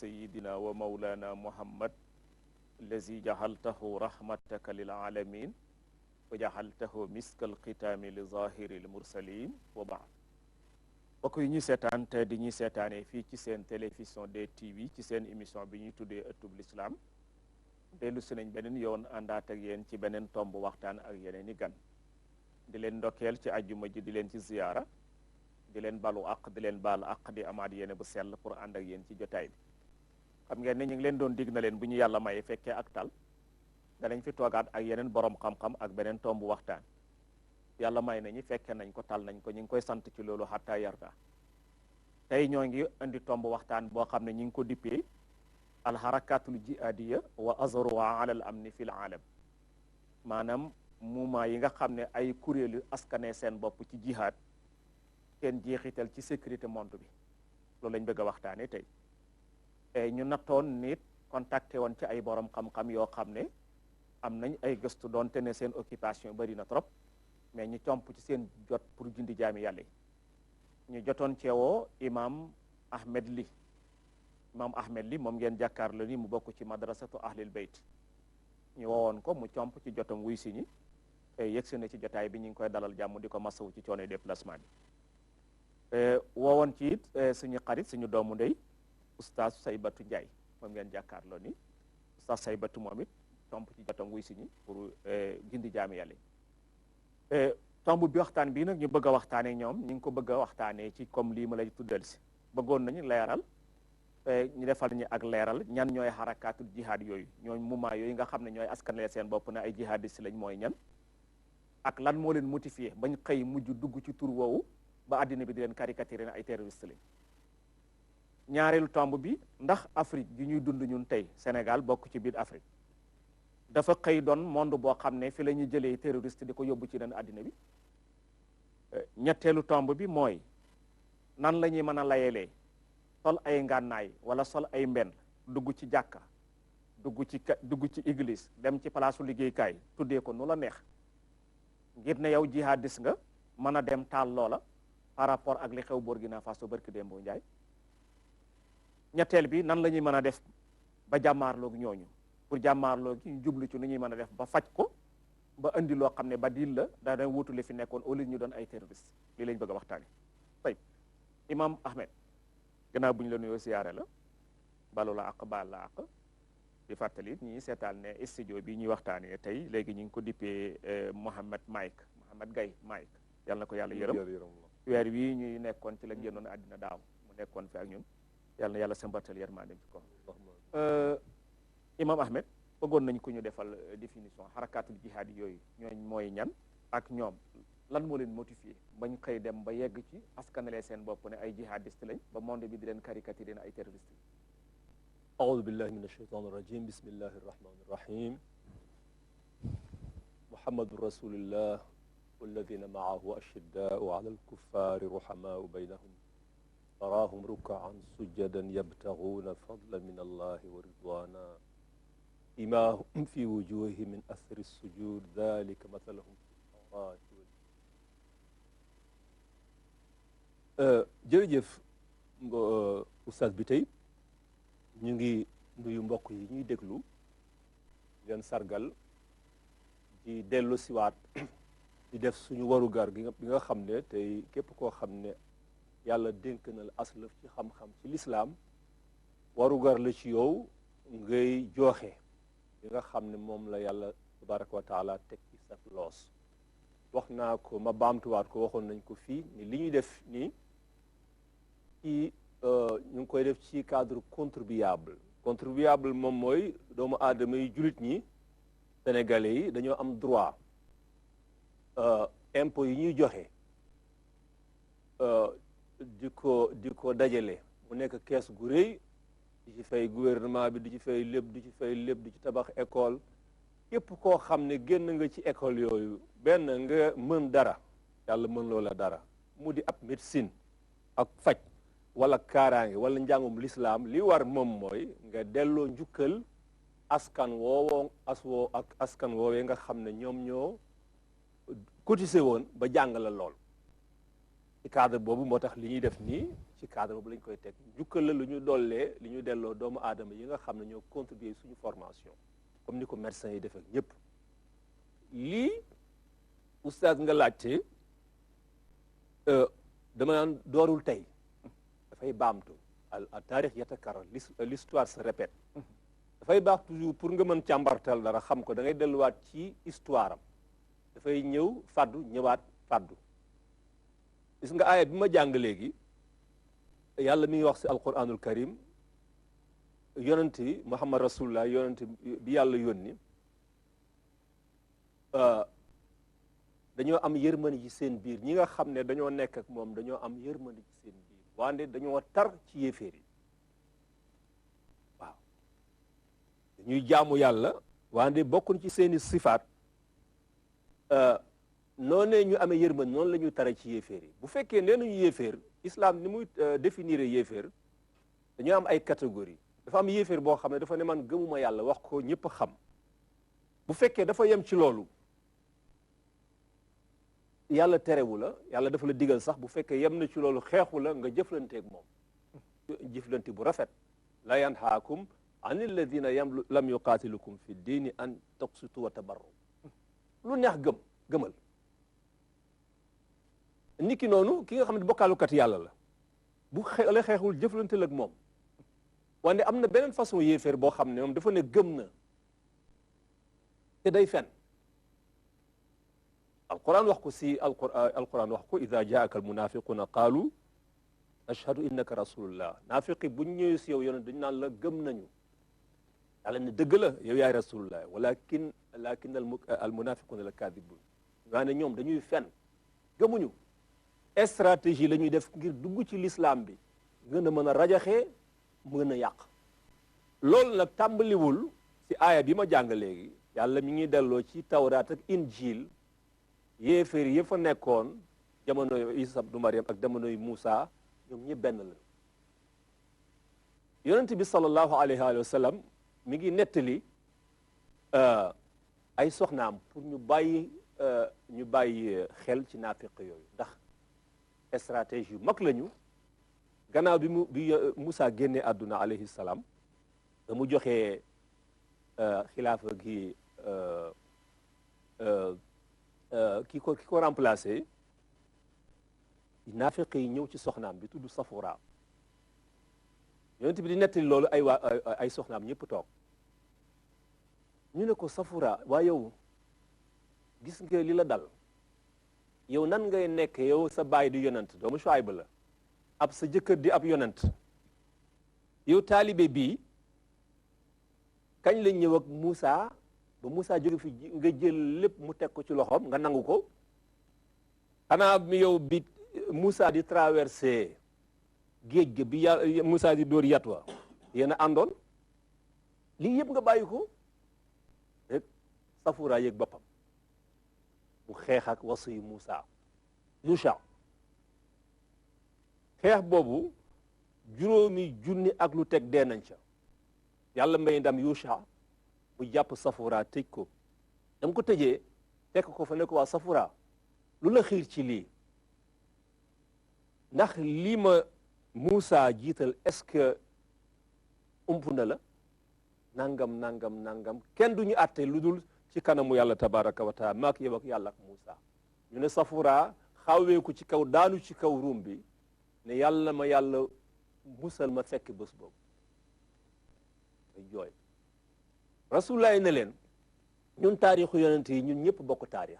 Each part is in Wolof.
sayidina wa maulana muhammad allazi jaxaltahu rahmataka lil alamin wa jaxaltahu miskal xitaami li zahiri l mursalin wa baad bokk yi ñuy seetaan te di ñuy seetaanee fii ci seen télévision DTV ci seen émission bi ñuy tuddee ëttub l'islam dellu si nañ beneen yoon àndaat ak yéen ci beneen tomb waxtaan ak yeneen i gan di leen ndokkeel ci ajjuma ji di leen ci ziyaara di leen balu àq di leen baalu àq di amaat yéene bu sell pour ànd ak yéen ci jotaay bi xam ngeen ne ñu ngi leen doon dig na leen bu ñu yàlla maye fekkee ak tal danañ fi toogaat ak yeneen borom xam-xam ak beneen tomb waxtaan yàlla may nañu fekke nañ ko tal nañ ko ñu ngi koy sant ci loolu xataa yarda tey ñoo ngi indi tomb waxtaan boo xam ne ñu ngi ko dippee alharakatul jihadiya wa azruha ala al amni fil aalam maanaam mouvement yi nga xam ne ay kuréelu askane seen bopp ci jihaad seen jeexital ci sécurité monde bi loolu lañ bëgg a waxtaane tey ñu nattoon nit contacté woon ci ay borom xam-xam yoo xam ne am nañ ay gëstu doonte ne seen occupation bari na trop mais ñu comp ci seen jot pour jindi jaami yàlla yi ñu jotoon ceewoo imam Ahmed Li moom ngeen jàkkaarloo ni mu bokk ci madrasatu ahlil bayt ñu woowoon ko mu comp ci jotam wuy si ñi yëgsi na ci jotaay bi ñu ngi koy dalal jàmm di ko masawu ci coono déplacement bi woowoon ci it suñu xarit suñu doomu ndey oustaz Saybatu Ndiaye moom ngeen jàkkaarloo ni oustaz Saybatu moom it tomb ci jotam wuy si ñi pour gindi jaami yàlla tomb bi waxtaan bii nag ñu bëgg a waxtaanee ñoom ñu ngi ko bëgg a waxtaanee ci comme lii ma lay tuddal si bëggoon nañu leeral ñu defal ñu ak leeral ñan ñooy xarakaatul jihaad yooyu ñooy mouvement yooyu nga xam ne ñooy askanale seen bopp ne ay jihadiste lañ mooy ñan ak lan moo leen motivé bañ xëy mujj dugg ci tur woowu ba àddina bi di leen caricaturé ne ay terroriste lañ ñaareelu tomb bi ndax Afrique gi ñuy dund ñun tey Sénégal bokk ci biir Afrique dafa xëy doon monde boo xam ne fi la ñuy jëlee terroriste di ko yóbbu ci leen àddina bi ñetteelu tomb bi mooy nan la ñuy mën a layelee sol ay ngànnaay wala sol ay mbenn dugg ci jàkka dugg ci église dem ci palaasu liggéeykaay tuddee ko nu la neex ngir ne yow jihadiste nga mën a dem taal loola par rapport ak li xew Burkina Faso barki Dembo Njaay ñetteel bi nan la ñuy mën a def ba jàmmaarloog ñooñu pour jàmmaarloo gi ñu jublu ci nu ñuy mën a def ba faj ko ba indi loo xam ne ba dil la dana wutule fi nekkoon au lieu ñu doon ay terroriste lii lañ bëgg a waxtaane tey imam Ahmed gannaaw bu ñu la nuyoo siyaare la balu la àq baal la àq di fàttali ñi seetaan ne studio bi ñuy waxtaanee tey léegi ñu ngi ko dippee Mohamed Gaye Mike yàlla na ko yàlla yërëm weer wii ñuy nekkoon ci la génnoon àddina daaw mu nekkoon fi ak ñun yàlla na yàlla sambartal yërmande ci ko imam Ahmed bëggoon nañ ko ñu defal définition xarakaatul jihaad yooyu ñooñ mooy ñan ak ñoom lan moo leen motivé bañ xëy dem ba yegg ci askanale seen bopp ne ay jihadiste lañ ba monde bi di leen caricaturé ne ay terroriste أعوذ بالله من الشيطان الرجيم بسم الله الرحمن الرحيم محمد رسول الله والذين معه أشداء على الكفار رحماء بينهم تراهم ركعا سجدا يبتغون فضلا من الله ورضوانا سيماهم في وجوههم من أثر السجود ذلك مثلهم في التوراة jërëjëf oustaz bi tey ñu ngi nuyu mbokk yi ñuy déglu leen sargal di dellu siwaat di def suñu warugar bi nga xam ne tey képp koo xam ne yàlla dénk na la aslëf ci xam-xam ci lislaam warugar la ci yow ngay jooxe li nga xam ne moom la yàlla tabaraka wa taala teg ci sa loos wax naa ko ma baamtuwaat ko waxoon nañ ko fii ni li ñuy def nii ci ñu ngi koy def ci cadre contribuable moom mooy doomu aadama yi jullit ñi sénégalais yi dañoo am droit impôt yi ñuy joxe di ko dajale mu nekk kees gu rëy di ci fay gouvernement bi di ci fay lépp di ci tabax école képp koo xam ne génn nga ci école yooyu benn nga mën dara yàlla mën loola dara mu di ab médecine ak faj wala kaaraange wala njàngum lislaam li war moom mooy nga delloo njukkal askan woowee nga xam ne ñoom ñoo cotisé woon ba jàng la lool ci cadre boobu moo tax li ñuy def nii ci cadre boobu lañ koy teg njukkal la lu ñu dollee li ñu delloo doomu aadama yi nga xam ne ñoo contribuer suñu formation comme ni ko médecins yi def ak ñëpp lii oustaz nga laajte dama naan doorul tey dafay baamtu al taarix yatakarrar l'histoire se répète dafay baax toujours pour nga mën càmbartal dara xam ko da ngay delluwaat ci histoire am dafay ñëw faddu ñëwaat faddu gis nga aaya bi ma jàng léegi yàlla mi ngi wax si alquranul karim yonenti muhammad rasulullah yonenti bi yàlla yónni dañoo am yërmande ci seen biir ñi nga xam ne dañoo nekk ak moom dañoo am yërmande ci seen biir wante dañoo tar ci yéeféer yi waaw dañuy jaamu yàlla wante bokkuñ ci seeni sifaat noonee ñu amee yërmande noonu la ñuy tare ci yéeféer yi bu fekkee nee nañu yéeféer islam ni muy définir yéeféer dañoo am ay catégorie dafa am yéeféer boo xam ne dafa ne man gëmuma yàlla wax ko ñëpp xam bu fekkee dafa yem ci loolu yàlla terewu la yàlla dafa la digal sax bu fekkee yem na ci loolu xeexu la nga jëflanteeg moom jëflante bu rafet la yanhaakum an alladina lam yuqaatilukum fi diini an taqsitu wa tabarru lu neex gëmal niki noonu ki nga xam ne bokkaalukat yàlla la bu la xeexul jëflanteel ak moom wante am na beneen façon yéeféer boo xam ne moom dafa ne gëm na te day fen alquran wax ko si alquran wax ko ida jaaka almunafiquna qaalu ashhadu innaka rasulullah naafiqi buñ ñëwee si yow yonent dañu naan la gëm nañu yàlla ne dëgg la yow yaay rasulullah walakin almunafiquna la kadibun waa ne ñoom dañuy fen gëmuñu stratégie la ñuy def ngir dugg ci l'islam bi gën a mën a rajaxee mën a yàq loolu nag tàmbaliwul si aaya bi ma jàng léegi yàlla mi ngi delloo ci tawraat ak injil yéeféer yi fa nekkoon jamonoy Isa du Mariam ak jamonoy Moussa ñoom ñëpp benn la yonent bi sallallahu alayhi wa sallam mi ngi nettali ay soxnaam pour ñu bàyyi xel ci naafiq yooyu ndax stratégie yu mag lañu gannaaw bi Moussa génnee àdduna alayhi salaam da mu joxee xilaafa gi ki ko remplacé naafiq yi ñëw ci soxnaam bi tudd Safura yonent bi di nettali loolu ay soxnaam ñëpp toog ñu ne ko Safura waa yow gis nga li la dal yow nan ngay nekk yow sa baay di yonent doomu Shuayb la ab sa jëkkër di ab yonent yow taalibe bii kañ la ñëw ak Moussa ba Moussa jóge fi nga jël lépp mu teg ko ci loxoom nga nangu ko xanaa mi yow bi Moussa di traversé géej ga bi Moussa di dóor yat wa yéen a àndoon lii yëpp nga bàyyi ko rek Safura yëg boppam mu xeex ak wasu yu Moussa Yusha xeex boobu 5 junni ak lu teg dee nañ ca yàlla may ndam Yusha mu jàpp Safura tëj ko dam ko tëjee fekk ko fa ne ko waa Safura lu la xiir ci lii ndax lii ma Moussa jiital est-ce que ump na la nangam kenn du ñu àtte lu dul ci kanamu yàlla tabaraka wa taala maak yow ak yàlla ak Moussa ñu ne Safura xawweeku ci kaw daanu ci kaw ruum bi ne yàlla ma yàlla musal ma fekk bés boobu ay jooy rasulullah ne leen ñun taarixu yonent yi ñun ñëpp bokk taarix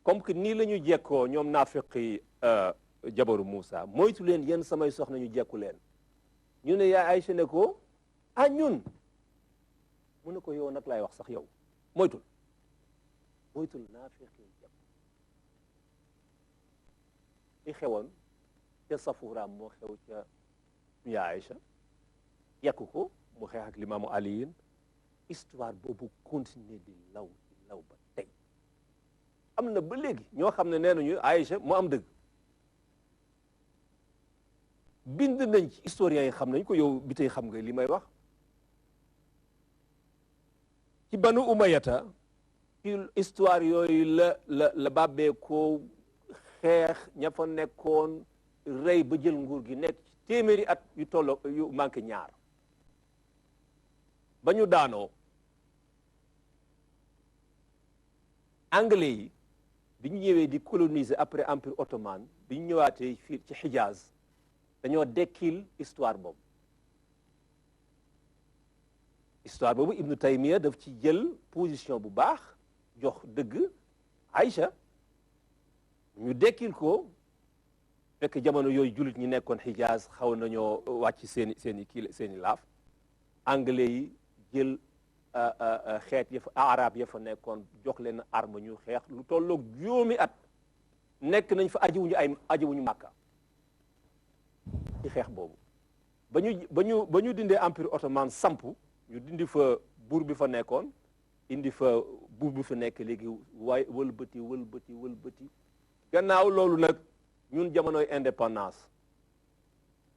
comme que nii la ñu jekkoo ñoom naafiqi jabaru Moussa moytu leen yéen samay soxna ñu jekku leen ñu ne yaa Aysa ne ko ñun mu ne ko yow nag laay wax sax yow moytul naafiqi jekk li xewoon ca Safura moo xew ca yaa Aysa yekk ko mu xeex ak limaamu aliyin histoire boobu continuer di law ba tey am na ba léegi ñoo xam ne nee nañu Aïcha mu am dëgg bind nañ ci historiens yi xam nañ ko yow bi tey xam nga li may wax ci banu umayata ci histoire yooyu la bàbbee ko xeex ña fa nekkoon rey ba jël nguur gi nekk ci téeméeri at yu tolloo yu manqué ñaar ba ñu daanoo anglais yi bi ñu ñëwee di coloniser après empire ottoman bi ñu ñëwaatee fii ci Hijaz dañoo dekkil histoire boobu Ibnu Taymiya daf ci jël position bu baax jox dëgg Aïcha ñu dekkil ko fekk jamono yooyu jullit ñi nekkoon Hijaz xaw nañoo wàcc seeni laaf anglais yi jël xeet ya fa arab ya fa nekkoon jox leen arme ñu xeex lu tolloog juróomi at nekk nañ fa ajiwuñu Màkka ci xeex boobu ba ñu dindee empire ottoman samp ñu dindi fa buur bi fa nekkoon indi fa buur bi fa nekk léegi waaye wëlbati gannaaw loolu nag ñun jamonoy indépendance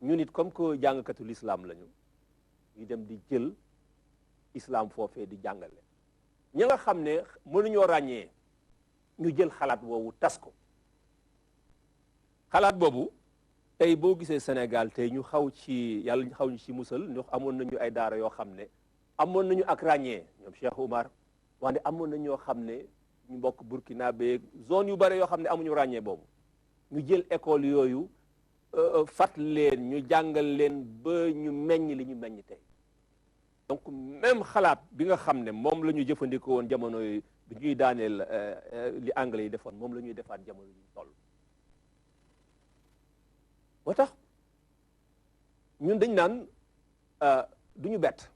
ñun it comme que jàngkatu l'islam lañu ñu dem di jël islam foofee di jàngale ñi nga xam ne mënuñoo ràññee ñu jël xalaat woowu tas ko xalaat boobu tey boo gisee Sénégal tey ñu xaw ñu ci musal ñu amoon nañu ay daara yoo xam ne amoon nañu ak ràññee ñoom Cheikh Oumar wante amoon na ñoo xam ne ñu mbokk Burkina beeg zone yu bare yoo xam ne amuñu ràññee boobu ñu jël école yooyu fat leen ñu jàngal leen ba ñu meññ li ñu meññ tey donc même xalaat bi nga xam ne moom la ñu jëfandikoo woon jamono yi bi ñuy daaneel li anglais yi defoon moom la ñuy defaat jamono yi ñu toll moo tax ñun dañ naan du ñu bett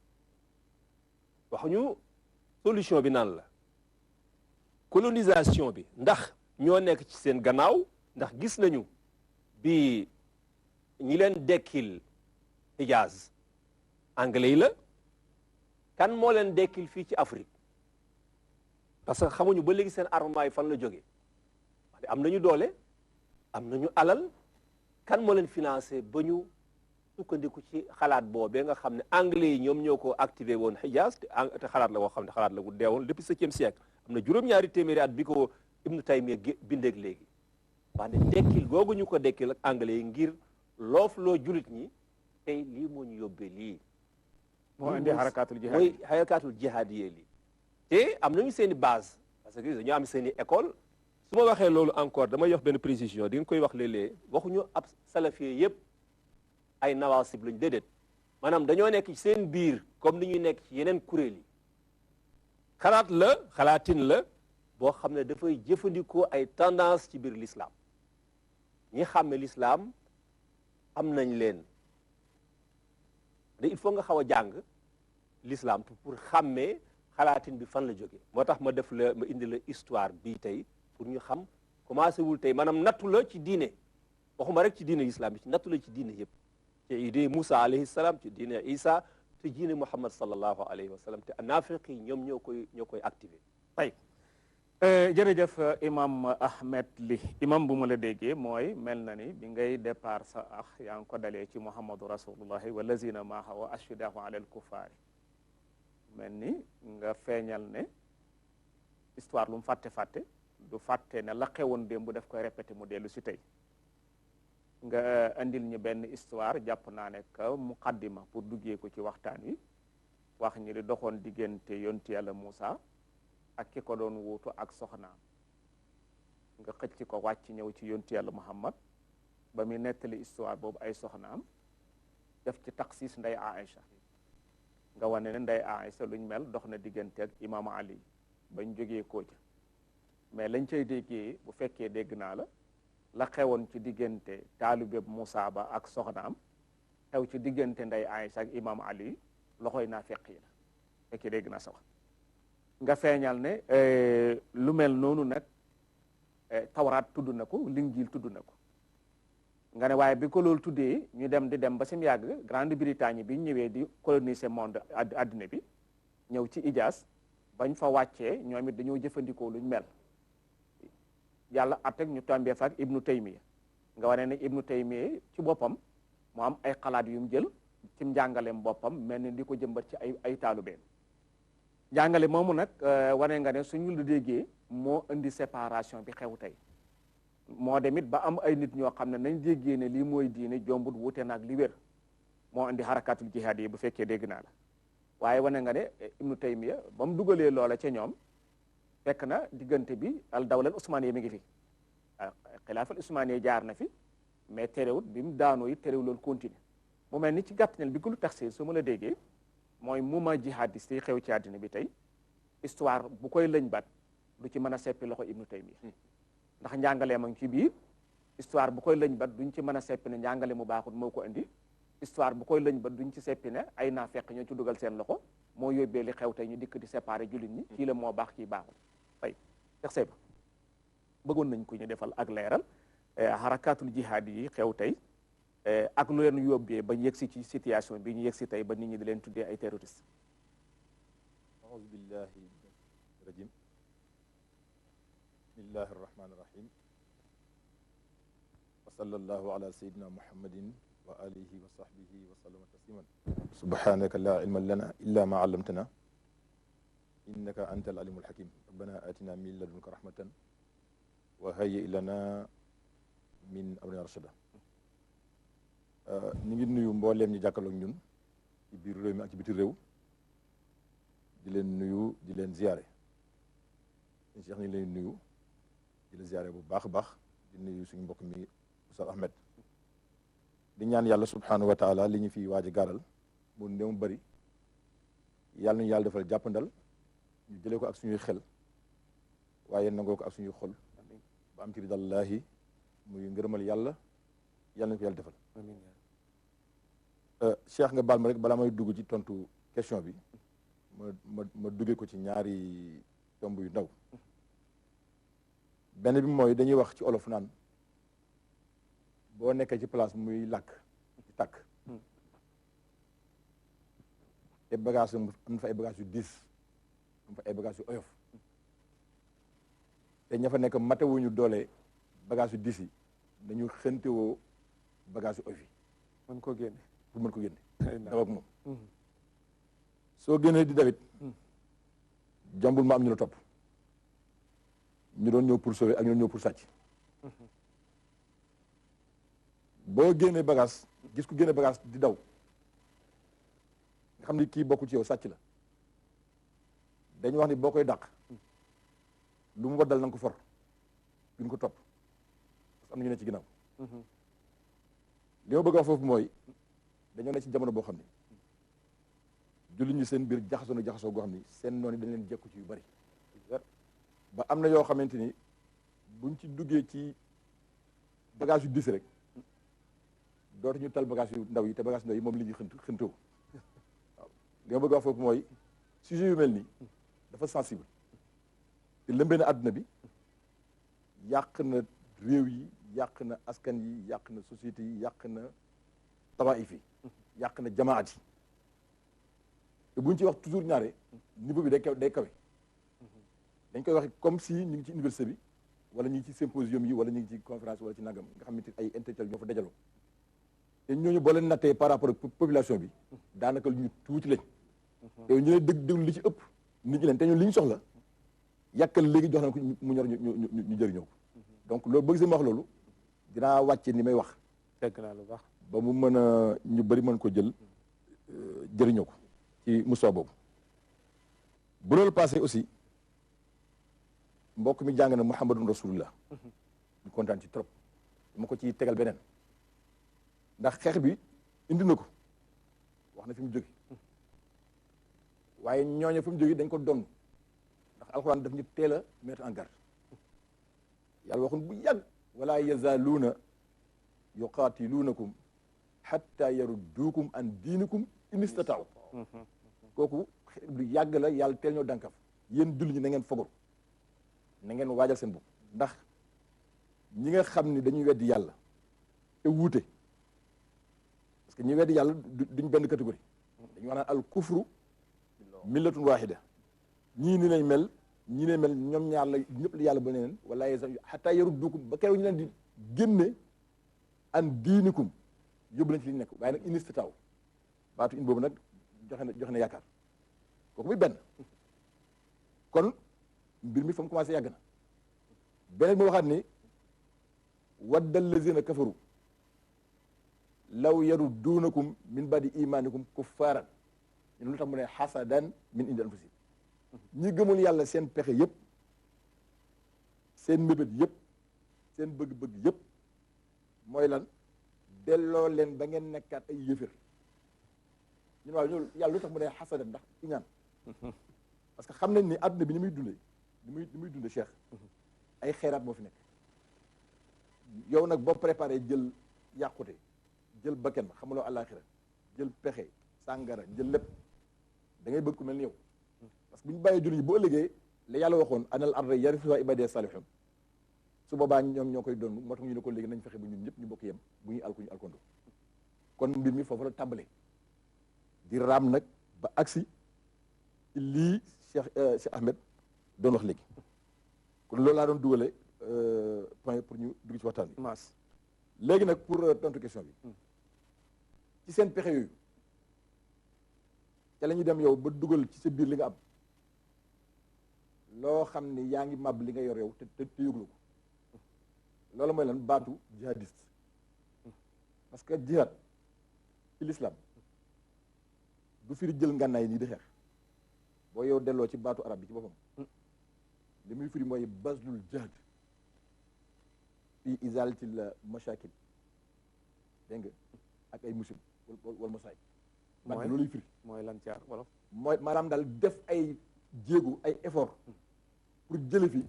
waxuñu solution bi naan la colonisation bi ndax ñoo nekk ci seen gannaaw ndax gis nañu bi ñi leen dekkil Hijaz anglais yi la kan moo leen dekkil fii ci Afrique parce que xamuñu ba léegi seen armement yi fan la jógee wante am nañu doole am nañu alal kan moo leen financé ba ñu sukkandiku ci xalaat boobee nga xam ne anglais yi ñoom ñoo ko activé woon Hijaz te xalaat la woo xam ne xalaat la gu deewoon depuis 7e siècle am na juróom-ñaari téeméeri at bi ko Ibnu Taymiya bindeeg léegi wante dekkil googu ñu ko dekkil ak anglais yi ngir loofloo julit ñi tey lii moo ñu yóbbee lii moo indi xarakaatul jihaad mooy xarakaatul jihaad yee lii te am nañu seen i base parce que dañoo am seen i école su ma waxee loolu encore damay yox benn précision di nga koy wax léeg-léeg waxuñu ab salafie yëpp ay nawaasib lañu déedéet maanaam dañoo nekk ci seen biir comme ni ñuy nekk ci yeneen kuréel yi xalaatin la boo xam ne dafay jëfandikoo ay tendance ci biir l'islam ñi xàmme l'islam am nañ leen de il faut nga xaw a jàng l'islam pour xàmmee xalaatin bi fan la jógee moo tax ma indi la histoire bii tey pour ñu xam commencé wul tey maanaam nattu la ci diine waxuma rek ci diine islam bi ci nattu la ci diine yëpp ci diine Moussa alayhi salaam ci diine Isa te diine Muhammad sallallahu alayhi wa sallam te naafiq yi ñoom ñoo koy activé tey jërëjëf imam Ahmed Ly imam bu ma la déggee mooy mel na ni bi ngay départ sa yaa ngi ko dalee ci Muhammadu rasulullahi wallazina maaha wa ashiddahu ala al kuffari mel ni nga feeñal ne histoire lu mu fàtte du fàtte ne la xewoon démb daf koy répété mu dellu si tey nga andil ñu benn histoire jàpp naa ne que muqaddima pour duggee ko ci waxtaan wi wax ñi li doxoon diggante yonti yàlla Moussa ak ki ko doon wuutu ak soxnaam nga xëcc ko wàcc ñëw ci yonti yàlla Muhammad ba muy nettali histoire boobu ay soxnaam def ci taxis nday Aïcha nga wane ne nday Aïcha luñ mel dox na diggante ak imaamu Ali bañ jógee koo ca mais lañ cay déggee bu fekkee dégg naa la xewoon ci diggante taalibeb Moussa ba ak soxnaam xew ci diggante nday Aïcha ak imaamu Ali loxoy naa fekk yi la fekkee dégg naa sa wax nga feeñal ne lu mel noonu nag tawraat tudd na ko linjiil tudd na ko nga ne waaye bi ko loolu tuddee ñu dem di dem ba sim yàgg Grande-Bretagne bi ñëwee di coloniser monde addina bi ñëw ci Hijaz bañ fa wàccee ñoom it dañoo jëfandikoo luñ mel yàlla atteg ñu tombee fa ak Ibnu Taymiya nga wane ne Ibnu Taymiya ci boppam mu am ay xalaat yu mu jël ci njàngaleem boppam mel ni di ko jëmbat ci ay taalubeen njàngale moomu nag wane nga ne suñu lu déggee moo indi séparation bi xew tey moo demit ba am ay nit ñoo xam ne nañ déggee ne lii mooy diine jombut wuute naag li wér moo andi xarakatul jihaad yi bu fekkee dégg naa la waaye wane nga ne ibnu taymiya ba mu dugalee loola ca ñoom fekk na diggante bi al dawlal usmaniya mi ngi fi xilaafal usmaniya jaar na fi mais terewut bi mu daanoo it terewul loolu continuer mu mel ni ci gàttanel bi ku lu taxsir su ma la déggee mooy mouvement jihadiste yi xew ci àddina bi tey histoire bu koy lëñ bat du ci mën a seppi loxo ibnu taymiya ndax njàngalee ma ngi ci biir histoire bu koy lëñ bat duñ ci mën a seppi ne njàngale mu baaxut moo ko indi histoire bu koy lëñ bat duñ ci seppi ne ay naafeq ñoo ci dugal seen loxo moo yóbbee li xew tey ñu dikk di séparer jullit ñi kii la moo baax kii baaxul ay texsey ba bëggoon nañ ko ñu defal ak leeral harakaatul jihaad yi xew tey ak lu leen yóbbee ba yegsi ci situation bi ñu yegsi tey ba nit ñi di leen tuddee ay terroriste aouzu billahi rajim bismillahi arrahmani irrahim wa sallallahu ala sayidina muhammadin wa alihi wa sahbihi wa sallama tasliman subhanaka la ilma lana illa ma allamtana innaka anta al alimul hakim rabbana atina min ladunka rahmatan wa hayyi lana min amrina rashada ñu ngi nuyu mbooleem ñu jàkkaarloog ñun ci biir réew mi ak ci biti réew di leen nuyu di leen ziyaare sëñ Cheikh ñu ngi leen nuyu di leen ziyaare bu baax a baax di nuyu suñu mbokk mi Oustaz Ahmed di ñaan yàlla subhanahu wa taala li ñu fi waaj a gaaral mu néew mu bëri yàlla nañu yàlla defal jàppandal ñu jëlee ko ak suñuy xel waaye nangoo ko ak suñuy xol ba am ci ridallahi muy ngërëmal yàlla yàlla nañu ko yàlla defal Cheikh nga baal ma rek balaa may dugg ci tontu question bi ma duggee ko ci ñaari tomb yu ndaw benn bi mooy dañuy wax ci olof naan boo nekkee ci place muy làkk ci tàkk te bagage am na fa ay bagage yu diis am fa ay bagage yu oyof te ña fa nekk matewuñu doole bagage yu diis yi dañu xëntewoo bagage yu oyof yi mën koo génne pour mën ko génne daw ak moom soo génnee di dawit jombul ma am ñu la topp ñu doon ñëw pour sauver ak ñu doon ñëw pour sàcc boo génnee bagage gis ku génne bagage di daw nga xam ni kii bokku ci yow sàcc la dañu wax ni boo koy dàq lu mu waddal na nga ko for duñ ko topp parce que am na ñu ne ci ginnaaw li ma bëgg a wax foofu mooy dañoo ne ci jamono boo xam ni jullit ñi seen biir jaxasoo goo xam ni seen noonu dañ leen jekku ci yu bari ba am na yoo xamante ni buñ ci duggee ci bagage yu dis rek dootuñu tal bagage yu ndaw yi te bagage yu ndaw yi moom li ñuy xëntoo waaw li ma bëgg a wax foofu mooy sujet yu mel nii dafa sensible te lëmbee na àdduna bi yàq na réew yi yàq na askan yi yàq na société yi yàq na tawaif yi yàq na jamaat yi te bu ñu ci wax toujours ñaare niveau bi day kawe dañ koy waxe comme si ñu ngi ci université bi wala ñu ngi ci symposium yi wala ñu ngi ci conférence wala ci nangam nga xam ne ay intellectuels ñoo fa dajaloo te ñooñu boo leen nattee par rapport ak population bi daanaka lu ñu tuuti lañ te ñu ne déglu li ci ëpp nit ñi leen te ñun li ñu soxla yàkkal léegi jox nañ ko mu ñor ñu jëriñoo ko donc loolu bëgg si ma wax loolu dinaa wàcce ni may wax fekk naa lu baax ba mu mën a ñu bëri mën ko jël jëriñoo ko ci mustawa boobu bu loolu passé aussi mbokk mi jàng na muhammadun rasulullah ñu kontaan ci trop dama ko ci tegal beneen ndax xeex bi indi na ko wax na fi mu jóge waaye ñooñu fi mu jóge dañ ko donn ndax alxuraan daf ñu teel a mettre en garde yàlla waxun bu yàgg wala yazaaluuna yuqaatiluunakum xatta yarudduukum an diinikum in istataaw kooku lu yàgg la yàlla teel ñoo dànkaf yéen julli ñi na ngeen fogoru na ngeen waajal seen bopp ndax ñi nga xam ni dañuy weddi yàlla te wuute parce que ñi weddi yàlla duñ benn catégorie dañu wax naan al kufru millatun wahida ñii ni lañ mel ñii ne mel ñoom ñaar la ñëpp la yàlla ba leen wala xataa yarudduukum ba keroog ñu leen di génne an diinikum yóbbu lañ ci li ñu nekk waaye nag in istataaw baatu in boobu nag joxe na yaakaar kooku muy benn kon mbir mi fa mu commencé yàgg na beneen bi waxaat ni wadda allazina kafaru law yarudduunakum min ba'di imaanikum kuffaaran ñu lu tax mu ne hasadan min indi anfusihim ñi gëmul yàlla seen pexe yëpp seen mébét yëpp seen bëgg-bëgg yëpp mooy lan delloo leen ba ngeen nekkaat ay yëfër ñun waaw ñoolu yàlla lu tax mu ne hasadan ndax iñaan parce que xam nañ ni àdduna bi ni muy dundee ni muy dundee Cheikh ay xeeraat moo fi nekk yow nag boo préparé jël yàqute jël bakken xamuloo àllaaxira jël pexe sàngara jël lépp da ngay bëgg ku mel ni yow parce que bu ñu bàyyee jullit yi bu ëllëgee la yàlla waxoon anal arda yarisuha ibadiya salihun su boobaa ñoom ñoo koy doon moo tax ñu ne ko léegi nañ fexe bu ñun ñëpp ñu bokk yem bu ñuy alku ñu alkondo kon mbir mi foofu la tàmbalee di raam nag ba agsi ci lii Cheikh Ahmed doon wax léegi kon loolu laa doon dugale point pour ñu dugg ci waxtaan bi maas léegi nag pour tontu question bi ci seen pexe yooyu ca la ñuy dem yow ba dugal ci sa biir li nga am loo xam ne yaa ngi màbb li nga yor yow te yëglu ko loolu mooy lan baatu jihadiste parce que jihad ci l'islam du firi jël ngànnaay nii di xeex boo yow delloo ci baatu arab bi ci boppam li muy firi mooy bazlul jihad fi izalati la mashakil dégg nga ak ay musib wala masaay baat bi looluy firi mooy lan caar wolof mooy maanaam daal def ay jéegu ay effort pour jële fi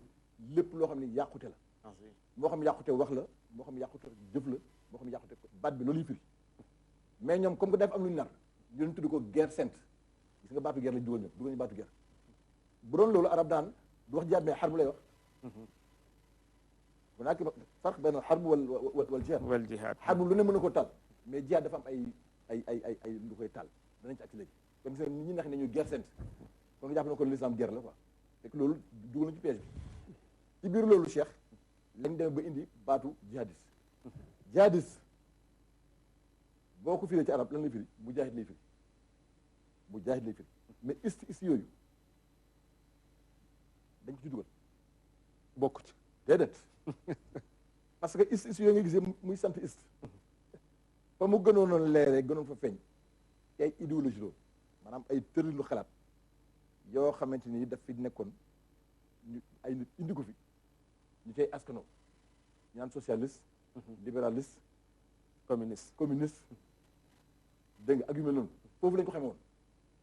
lépp loo xam ne yàqute la moo xam yàqute wax la moo xam yàqute jëf la moo xam yàqute baat bi looluy firi mais ñoom comme que def am lu ñu nar ñu leen tudd ko guerre sainte gis nga baatu guerre lañ dugal ñoom dugal ñu baatu guerre bu doon loolu arab daan du wax jihaad mais xarbu lay wax hunaaka farq bayna al-harb wal jihaad xarbu lu ne mën na ko taal mais jihaad dafa am ay lu koy taal danañ ci ak ci léegi kon gis nga nit ñi nax ne ñu guerre sainte kon nga jàpp ne ko l'islam guerre la quoi fekk loolu dugal nañ ci piège bi ci biir loolu Cheikh lañ demee ba indi baatu jihadiste jihadiste boo ko firee ci arab lan lay firi mujaahid lay firi mujaahid lay firi mais ist yooyu dañ ko ci dugal bokk ci déedéet parce que ist yooyu nga gisee muy sant ist fa mu gënoon a leeree gënoon fa feeñ ci ay idéologie loolu maanaam ay tëralinu xalaat yoo xamante ni daf fi nekkoon ñu ay nit indi ko fi ñu cay askanoo ñu naan socialiste libéraliste communiste dégg nga ak yu mel noonu foofu lañ ko xamee woon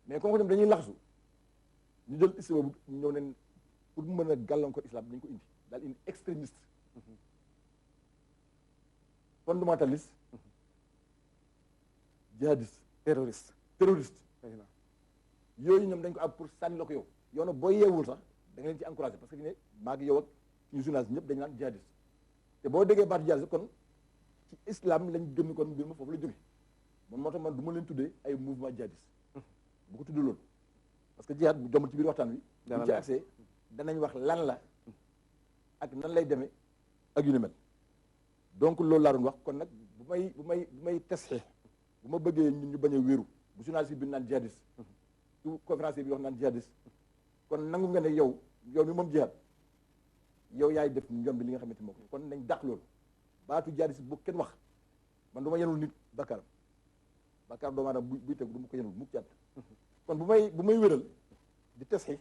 mais comme ko dem dañuy laxasu ñu jël ist boobu ñëw neen pour mu mën a gàllankoor islam dañ ko indi daal indi extrémiste fondamentaliste jihadiste terroriste yooyu ñoom dañ ko am pour sànni la ko yow yow nag boo yeewul sax da nga leen ci encouragé parce que ne maa ngi yow ak ñu journaliste ñëpp dañu naan jihadiste te boo déggee baatu jihadiste kon ci islam lañ gëm kon mbir ma foofu la jóge man moo tax man du ma leen tuddee ay mouvement jihadiste bu ko tuddee loolu parce que jihad bu jomb ci biir waxtaan wi bu ci accès danañ wax lan la ak nan lay demee ak yu ni mel donc loolu laa doon wax kon nag bu may testé bu ma bëggee ñun ñu bañ a wéeru bu journaliste bi naan jihadiste su conférencier bi wax naan jihadiste kon nangu nga ne yow mi moom jihad yow yaay def njom bi li nga xamante moo ko kon nañ dàq loolu baatu jihadiste bu kenn wax man du ma yenul nit bakkaaram doomu aadama buy tegu du ma ko yenul mukk jàdd kon bu may wéral di testé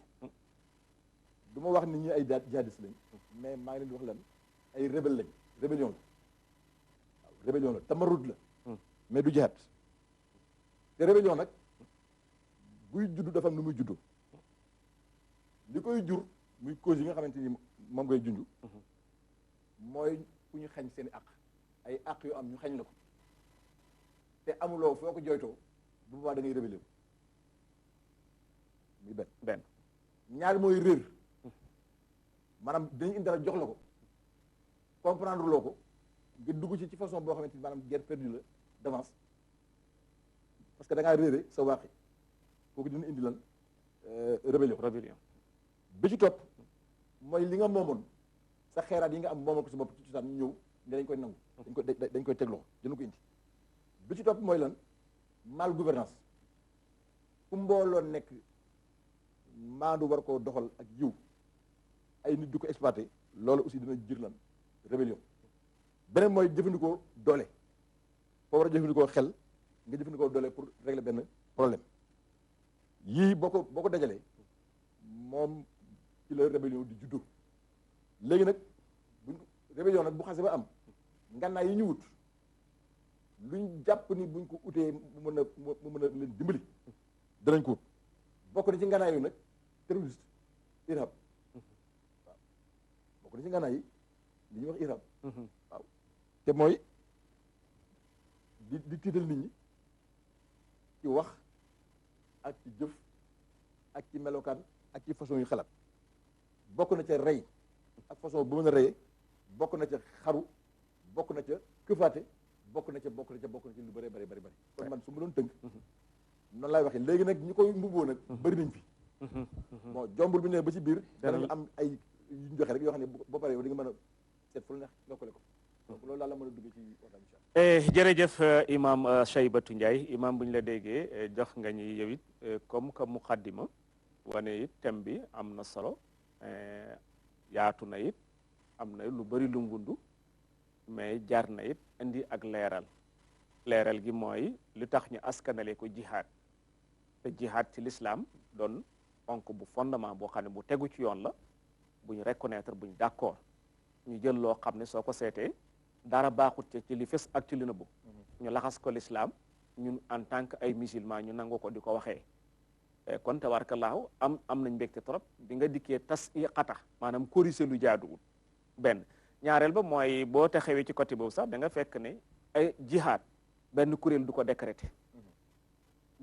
du ma wax nit ñi ay jihadiste lañ mais maa ngi leen di wax lan ay rebelle lañ rébellion la tamarrud la mais du jihad te rébellion nag buy juddu dafa am nu muy juddoo li koy jur muy cause yi nga xamante ni moom ngay junj mooy ku ñu xañ seen i àq ay àq yu am ñu xañ la ko te amuloo foo ko jooytoo bu boobaa da ngay rébellé muy benn ñaar mooy réer maanaam dañu indi dara jox la ko comprendre loo ko nga dugg ci façon boo xamante ni maanaam guerre perdue la d'avance parce que da ngaa réere sa waaqi kooku dina indi lan rébellion bi ci topp mooy li nga moomoon sa xeeraat yi nga am moomoon ko sa bopp ci cosaan ñu ñëw ne dañ koy nangu dañ koy teg loxo dina ko indi bi ci topp mooy lan mal gouvernance fu mbooloo nekk maandu war koo doxal ak yiw ay nit di ko exploité loolu aussi dina jir lan rébellion beneen mooy jëfandikoo doole foo war a jëfandikoo xel nga jëfandikoo doole pour régler benn problème yii boo ko dajalee moom ci la rébellion di juddu léegi nag rébellion nag bu xase ba am ngànnaay yi ñu wut luñ jàpp ni buñ ko utee mu mën a leen dimbali danañ ko wut bokk na ci ngànnaay yooyu nag terroriste irhab waaw bokk na ci ngànnaay yi li ñuy wax irhab waaw te mooy di tiital nit ñi ci wax ak ci jëf ak ci melokaan ak ci façon yu xalaat bokk na ca rey ak façon bu mën a reyee bokk na ca xaru bokk na ca këfaate bokk na ca lu bëree bëri bëri kon man su ma doon tënk noonu laay waxee léegi nag ñi koy mbubboo nag bëri nañ fi bon jombul bi ne ba ci biir danañu am ay yu ñu joxe rek yoo xam ne boo paree yow di nga mën a seet fu la neex lokkale ko donc loolu daal la mën a dugg ci waxtaan incha allah jërëjëf imam Cheybatu Ndiaye imam bu ñu la déggee jox nga ñi yow it comme que muqaddima wane it thème bi am na solo yaatu na it am na lu bëri lu ngundu mais jar na it indi ak leeral gi mooy lu tax ñu askanale ko jihaad te jihaad ci l'islam doon ponk bu fondement boo xam ne bu tegu ci yoon la bu ñu reconnaître bu ñu d'accord ñu jël loo xam ne soo ko seetee dara baaxut ci li fës ak ci li nëbbu ñu laxas ko l'islam ñun en tant que ay musulman ñu nangu ko di ko waxee kon tabaarkallaahu am nañ mbégte trop bi nga dikkee tas i xata maanaam corriger lu jaaduwul benn ñaareel ba mooy boo taxawee ci côté boobu sax da nga fekk ne ay jihaad benn kuréel du ko décréter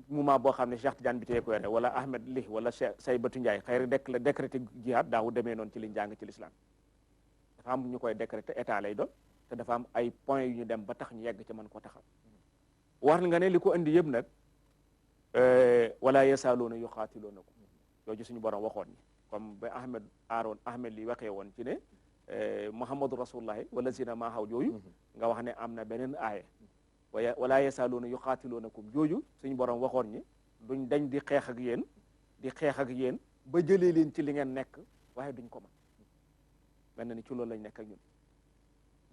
moment boo xam ne Cheikh Tidiane bi tey ko yore wala Ahmed Li wala Cheybatu Ndiaye xëy na décréter jihaad daawu demee noonu ci liñ jàng ci l'islam dafa am ñu koy décréter état lay doon te dafa am ay points yu ñu dem ba tax ñu yegg ci mën ko taxaw war nga ne li ko indi yëpp nag wala yasaaluuna yuqaatiluunakum yooyu suñu borom waxoon ni comme ba Ahmed Li waxee woon ci ne Muhammadu rasulullahi wala zina maa xaw yooyu nga wax ne am na beneen aaya wala yasaaluuna yuqaatiluunakum jooju suñu borom waxoon ñi duñ dañ di xeex ak yéen ba jëlee leen ci li ngeen nekk waaye duñ ko mën mel na ni ci loolu lañ nekk ak ñun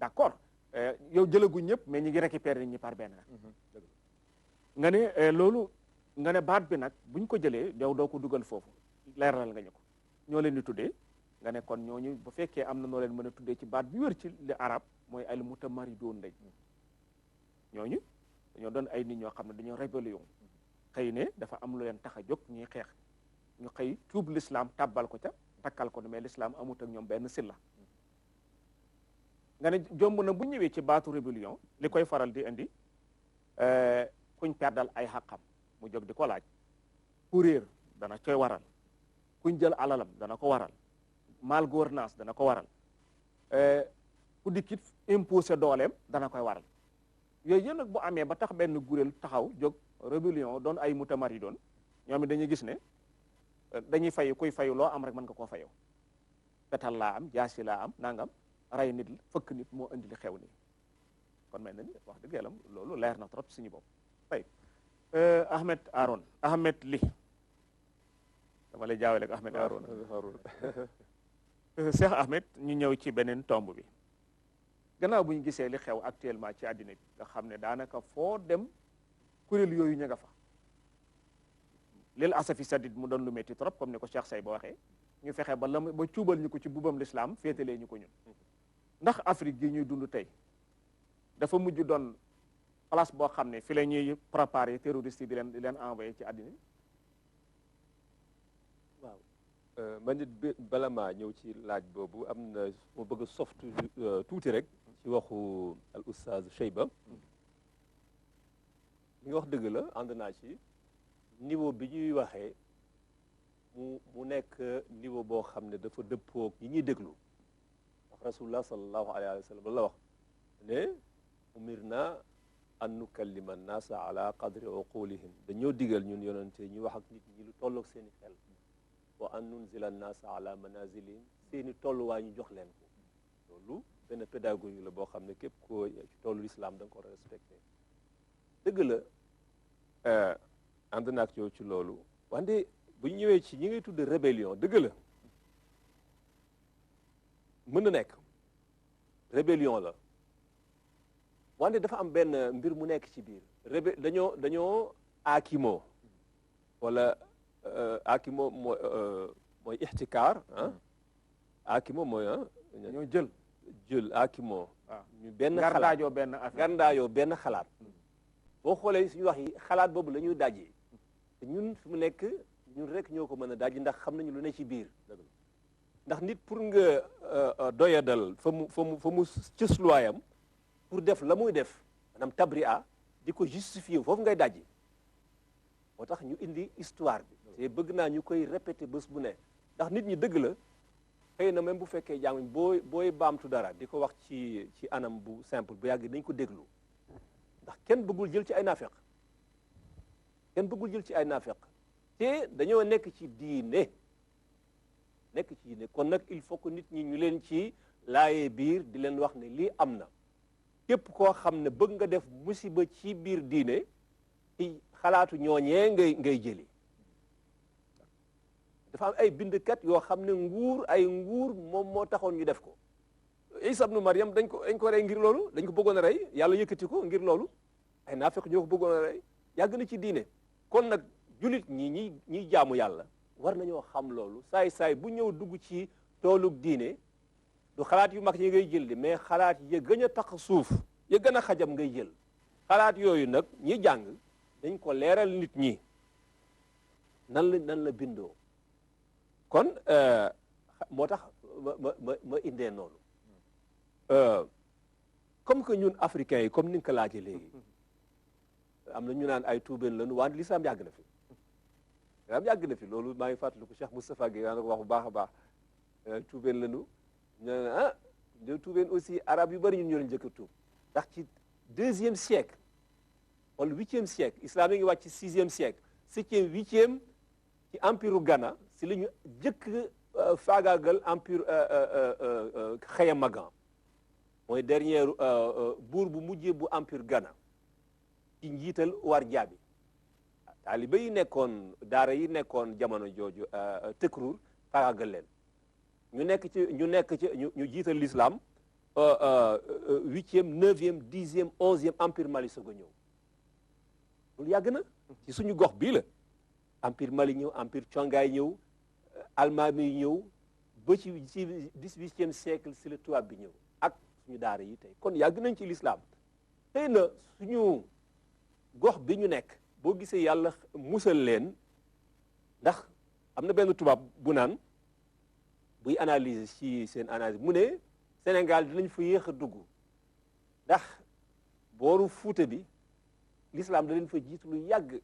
d'accord yow jëlaguñ ñëpp mais ñi ngi récupérer nit ñi par benn nga ne loolu nga ne baat bi nag buñ ko jëlee yow doo ko dugal foofu leeral nga ñu ko ñoo leen di tuddee nga ne kon ñooñu bu fekkee am na noo leen mën a tuddee ci baat bi wér ci li arab mooy al mutamaridoon lañ ñooñu dañoo doon ay nit ñoo xam ne dañoo rébellion xëy ne dafa am lu leen tax a jóg ñuy xeex ñu xëy tuub l'islam tàbbal ko ca takkal ko mais l'islam amut ak ñoom benn silla nga ne jomb na bu ñëwee ci baatu rébellion li koy faral di indi kuñ perdal ay xaqam mu jóg di ko laaj ku réer dana koy waral kuñ jël alalam dana ko waral mal gouvernance dana ko waral ku dikkit imposé dooleem dana koy waral yooyu yëpp nag bu amee ba tax benn kuréel taxaw jóg rébellion doon ay mutamari doon ñoom it dañuy gis ne dañuy fayu kuy fayu loo am rek mën nga koo fayoo fetal laa am jaasi laa am nangam rey nit fëkk nit moo indi li xew nii kon mel na ni wax dëgg yàlla loolu leer na trop suñu bopp tey Ahmed Li dama lay jaawale ak Ahmed Aron Cheikh Ahmed ñu ñëw ci beneen tomb bi gannaaw bu ñu gisee li xew actuellement ci àddina bi nga xam ne daanaka foo dem kuréel yooyu ña nga fa lil asafi sadid mu doon lu métti trop comme ni ko Cheikh Say ba waxee ñu fexe ba ba cuubal ñu ko ci bubam l'islam féetalee ñu ko ñun ndax Afrique gi ñuy dund tey dafa mujj doon place boo xam ne fi la ñuy préparer terroristes yi di leen envoyé ci àddina waaw man it bala maa ñëw ci laaj boobu am na mu bëgg a sof tuuti rek ci waxu al oustaz Cheyba li nga wax dëgg la ànd naa ci niveau bi ñuy waxee mu nekk niveau boo xam ne dafa dëppoog ñi ñuy déglu ndax rasulullah sallallahu alayhi wa sallam la wax ne umirna an nukallima nnaasa ala qadri uqulihim dañoo digal ñun yonente ñu wax ak nit ñi lu tolloog seeni xel wa an nunzila nnaasa ala manazilihim seeni tolluwaay ñu jox leen ko loolu benn pédagogie la boo xam ne képp ko ci tollu l'islam da nga ko war a respecté dëgg la ànd naak yow ci loolu wante bu ñu ñëwee ci ñi ngay tudde rébellion dëgg la mën na nekk rébellion la wante dafa am benn mbir mu nekk ci biir dañoo aakimoo wala aakimoo mooy ixtikaar aakimoo mooy ñoo jël aakimoo waaw ñu benn gardaajoo benn affaire gardaayoo benn xalaat boo xoolee suñu wax yi xalaat boobu la ñuy dajee te ñun fi mu nekk ñun rek ñoo ko mën a dajji ndax xam nañu lu ne ci biir ndax nit pour nga doyadal fa mu cësluwaayam pour def la muy def maanaam tabria di ko justifier foofu ngay dajji moo tax ñu indi histoire bi te bëgg naa ñu koy répéter bés bu ne ndax nit ñi dëgg la xëy na même bu fekkee jànguñ booy baamtu dara di ko wax ci anam bu simple bu yàgg dañ ko déglu ndax kenn bëggul jël ci ay naafeq te dañoo nekk ci diine kon nag il faut que nit ñi ñu leen ci laayee biir di leen wax ne lii am na képp koo xam ne bëgg nga def musiba ci biir diine ci xalaatu ñooñee ngay jëli dafa am ay bindkat yoo xam ne nguur moom moo taxoon ñu def ko Isa ibnu Maryam dañ ko rey ngir loolu dañ ko bëggoon a rey yàlla yëkkati ko ngir loolu ay naafeq ñoo ko bëggoon a rey yàgg na ci diine kon nag julit ñiy jaamu yàlla war nañoo xam loolu saay bu ñëw dugg ci toolug diine du xalaat yu mag yi ngay jël di mais xalaat ya gën a tax suuf ya gën a xajam ngay jël xalaat yooyu nag ñi jàng dañ ko leeral nit ñi nan la bindoo kon moo tax ma indee noonu comme que ñun africains yi comme ni nga ko laajee léegi am na ñu naan ay tuubeen lañu wante lislaam yàgg na fi loolu maa ngi fàttaliku Cheikh Moustapha Guèye daana ko wax bu baax a baax tuubeen lañu ñu ne de tuubeen aussi arabe yu bëri ñun ñoo leen njëkk a tuub ndax ci 2e siècle wala 8e siècle islam yi ngi wàcc ci 6e siècle 7e 8e ci empire u Ghana si la ñu jëkk faagaagal empire Xayamagan mooy dernier buur bu mujjee bu empire Ghana ci njiital war jaabi taaliba yi nekkoon daara yi nekkoon jamono jooju Tëkruur faagaagal leen ñu jiital l'islam 8e 9e 10e 11e empire Mali soog a ñëw loolu yàgg na ci suñu gox bii la empire Mali ñëw empire Congaay ñëw almaami yi ñëw ba ci 18e siècle si la tubaab bi ñëw ak suñu daara yi tey kon yàgg nañ ci l'islam tey na suñu gox bi ñu nekk boo gisee yàlla musal leen ndax am na benn tubaab bu naan buy analyse ci seen analyse mu ne Sénégal dinañ fa yéex a dugg ndax booru Fuuta bi l'islam da leen fa jiitu lu yàgg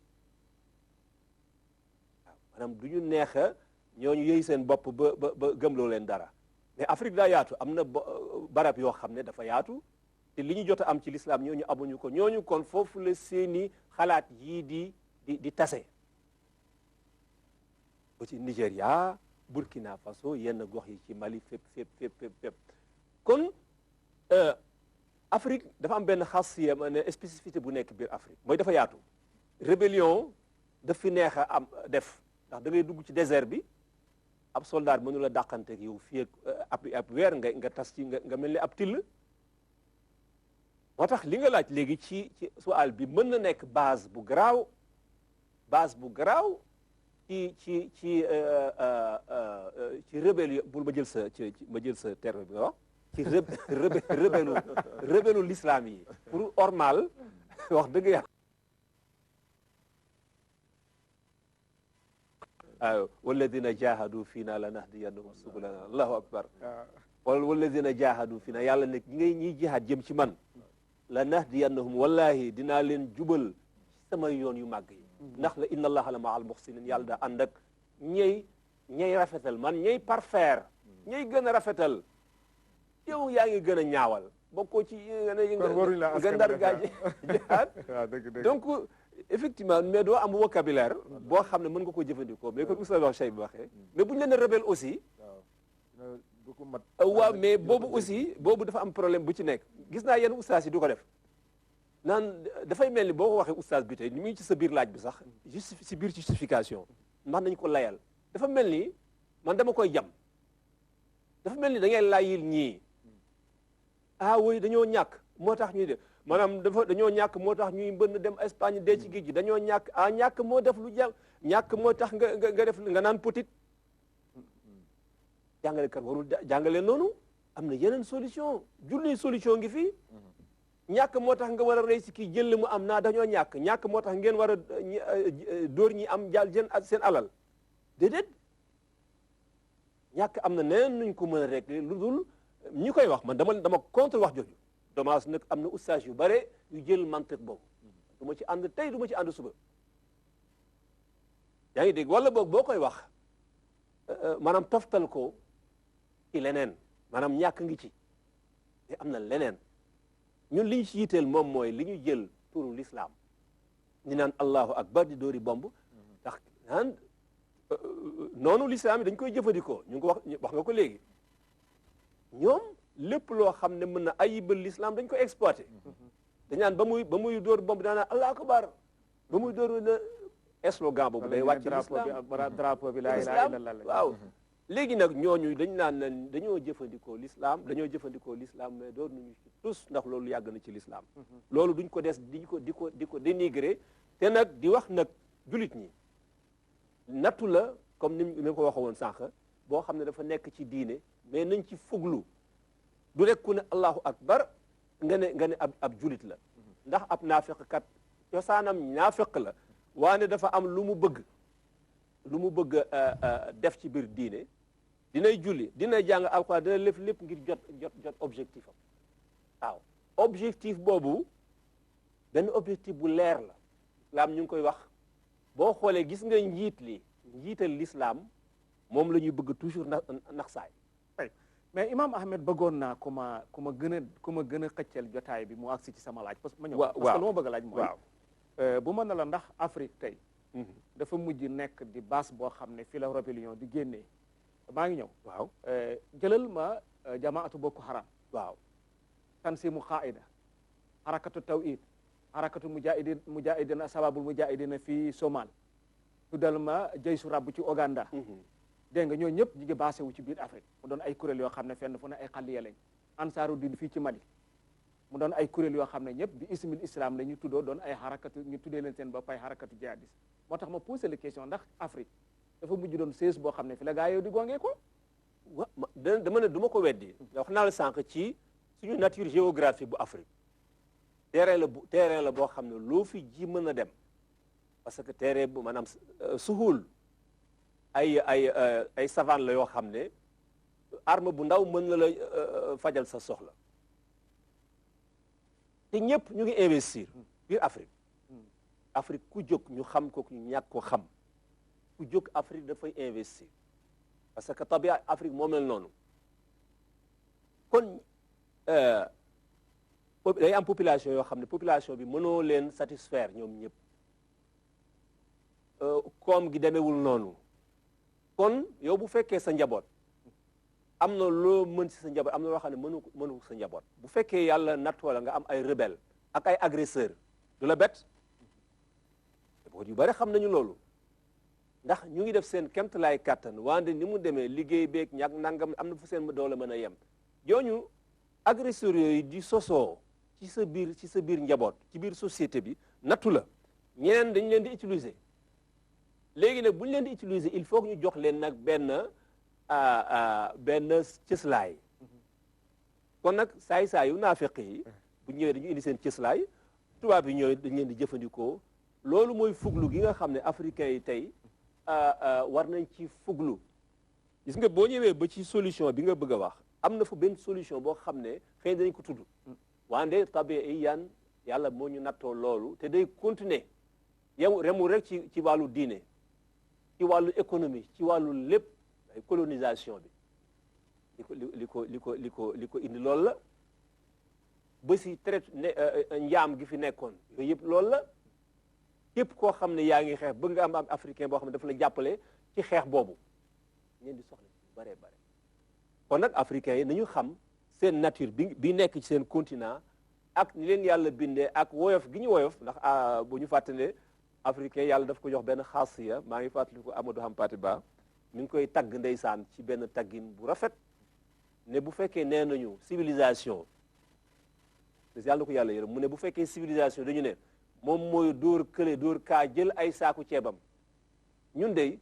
waaw maanaam du ñu neex a ñooñu yëy seen bopp ba gëmloo leen dara mais Afrique daa yaatu am na barab yoo xam ne dafa yaatu te li ñu jot a am ci l'islam ñooñu amuñu ko ñooñu kon foofu la seeni xalaat yii di tase ba ci Nigéria Burkina Faso yenn gox yi ci Mali fépp kon Afrique dafa am benn xaasiya ma ne spécificité bu nekk biir Afrique mooy dafa yaatu rébellion daf fi neex a am def ndax da ngay dugg ci désert bi ab soldat mënu la dàqanteeg yow fii ak ab weer nga tas ci nga mel ni ab till moo tax li nga laaj léegi ci sual bi mën na nekk base bu garaaw ci rébellion bul ma jël sa terme bi nga wax ci rébellu l'islam yi pour ormal wax dëgg yàlla waaw walladina jahadu fiina lanahdiyannahum subulana allahu akbar walladina jahadu fiina yàlla nag ñiy jihaad jëm ci man lanahdiyannahum wallahi dinaa leen jubal ci sama yoon yu màgg yi ndax la inna allaha la ma al muhsinin yàlla daa ànd ak ñay rafetal man ñay parfaire ñay gën a rafetal yow yaa ngi gën a ñaawal bokkoo ci nga ndar gaaji jihaad donc effectivement mais doo am vocabulaire boo xam ne mën nga ko jëfandikoo mais comme Oustaz wax Cheikh bi waxee mais bu ñu leen ne rebelle aussi waaw mais boobu aussi boobu dafa am problème bu ci nekk gis naa yenn oustaz yi du ko def naan dafay mel ni boo ko waxee oustaz bi tey ni muy ci sa biir laaj bi sax si biir justification ndax nañ ko layal dafa mel ni man dama koy jam dafa mel ni da ngay layil ñii woy dañoo ñàkk moo tax ñuy def maanaam dañoo ñàkk moo tax ñuy mbënn dem Espagne dee ci géej gi dañoo ñàkk ñàkk moo def lu jàng ñàkk moo tax nga def nga naan petit jàngalekat warul jàngale noonu am na yeneen solution junni solution ngi fi ñàkk moo tax nga war a rey si kii jël mu am naa dañoo ñàkk moo tax ngeen war a dóor ñi am jàll seen alal déedéet ñàkk am na neneen nuñ ko mën a régler lu dul ñi koy wax man dama contre wax jooju dommage nag am na oustaz yu bare yu jël mantiq boobu du ma ci ànd tey du ma ci ànd suba yaa ngi dégg wala boog boo koy wax maanaam toftal ko ci leneen maanaam ñàkk ngi ci te am na leneen ñun li ñu ci yitteel moom mooy li ñu jël turu l'islam ñu naan allahu akbar di dóori bomb ndax naan noonu l'islam yi dañ koy jëfandikoo ñu ngi ko wax nga ko léegi ñoom lépp loo xam ne mën na ayibal l'islam dañ koy exploité dañ naan ba muy dóor bomb daanaan allahu akbar ba muy dóor na slogan boobu day wàcc drapeau bi la ilaha illallah waaw léegi nag ñooñu dañ naan dañoo jëfandikoo l'islam mais door nañu ci tous ndax loolu yàgg na ci l'islam loolu duñ ko des di ko dénigrer te nag di wax nag julit ñi nattu la comme ni ko waxa woon sànq boo xam ne dafa nekk ci diine mais nañ ci fuglu du rek ku ne allahu akbar nga ne ab julit la ndax ab naafiq kat cosaanam naafiq la waane dafa am lu mu bëgg def ci biir diine dinay julli dinay jàng alxuraan dina lépp ngir jot objectif am waaw objectif boobu benn objectif bu leer la islam ñu ngi koy wax boo xoolee gis nga njiital l'islam moom la ñuy bëgg toujours nax saay mais Imam Ahmed bëggoon naa ku ma gën a xëccal jotaay bi mu agsi ci sama laaj parce que ma ñëw parce que lu ma bëgg a laaj mooy bu mën na la ndax Afrique tey dafa mujj nekk di base boo xam ne fi la rébellion di génnee maa ngi ñëw waaw jëlal ma jamaatu Boko Haram waaw tansimu qaida harakatu tawhid harakatu mujahidina sababul mujahidina fii Somal tuddal ma jaysu rabb ci Ouganda dégg nga ñoo ñëpp ñu ngi basé wu ci biir Afrique mu doon ay kuréel yoo xam ne fenn fu ne ay xalliya lañ ansaaru din fii ci Mali mu doon ay kuréel yoo xam ne ñëpp bi ismil islam la ñu tuddoo doon ay harakatu ñu tuddee leen seen bopp ay harakatu jihadis moo tax ma posé la question ndax Afrique dafa mujj doon sées boo xam ne fi la gaa yow di gongee ko dama ne du ma ko weddi wax naa la sànq ci suñu nature géographique bu Afrique terrain la boo xam ne loo fi ji mën a dem parce que terrain bu maanaam suhul ay savane la yoo xam ne arme bu ndaw mën na la fajal sa soxla te ñëpp ñu ngi investir biir Afrique ku jóg ñu xam ko ñu ñàkk ko xam ku jóg Afrique dafay investir parce que tabia Afrique moo mel noonu kon day am population yoo xam ne population bi mënoo leen satisfaire ñoom ñëpp koom gi demewul noonu kon yow bu fekkee sa njaboot am na loo mën si sa njaboot am na loo xam ne mënu sa njaboot bu fekkee yàlla nattoo la nga am ay rebelle ak ay agresseur du la bett njaboot yu bari xam nañu loolu ndax ñu ngi def seen kemtalaay kàttan wante ni mu demee liggéey beeg ñàkk nangam am na fu seen doole mën a yem jooñu agresseurs yooyu di sosoo ci sa biir njaboot ci biir société bi nattu la ñeneen dañu leen di utiliser léegi nag bu ñu leen di utiliser il faut que ñu jox leen nag benn cëslaay kon nag saay-saayu naafeq yi bu ñëwee dañu indi seen cëslaay tubaab yi ñooy dañ leen di jëfandikoo loolu mooy fuglu gi nga xam ne africains yi tey war nañ ci fuglu gis nga boo ñëwee ba ci solution bi nga bëgg a wax am na fu benn solution boo xam ne xëy dañ ko tudd wante tabe ay yan yàlla moo ñu nattoo loolu te day continuer remul rek ci wàllu diine ci wàllu économie ci wàllu lépp ay colonisation bi li ko indi loolu la ba si traite njaam gi fi nekkoon yooyu yëpp loolu la képp koo xam ne yaa ngi xeex bëgg nga am africain boo xam ne dafa la jàppale ci xeex boobu ngeen di soxla ci bare kon nag africains yi nañu xam seen nature bi nekk ci seen continent ak ni leen yàlla bindee ak woyof gi ñu woyof ndax bu ñu fàtte ne africain yàlla daf ko jox benn xaasiya maa ngi fàttali ko Amadou Hampâté Bâ mi ngi koy tagg ndeysaan ci benn taggin bu rafet ne bu fekkee nee nañu civilisation yàlla na ko yàlla yërëm mu ne bu fekkee civilisation dañu ne moom mooy dóor kële dóor kaa jël ay saaku ceebam ñun de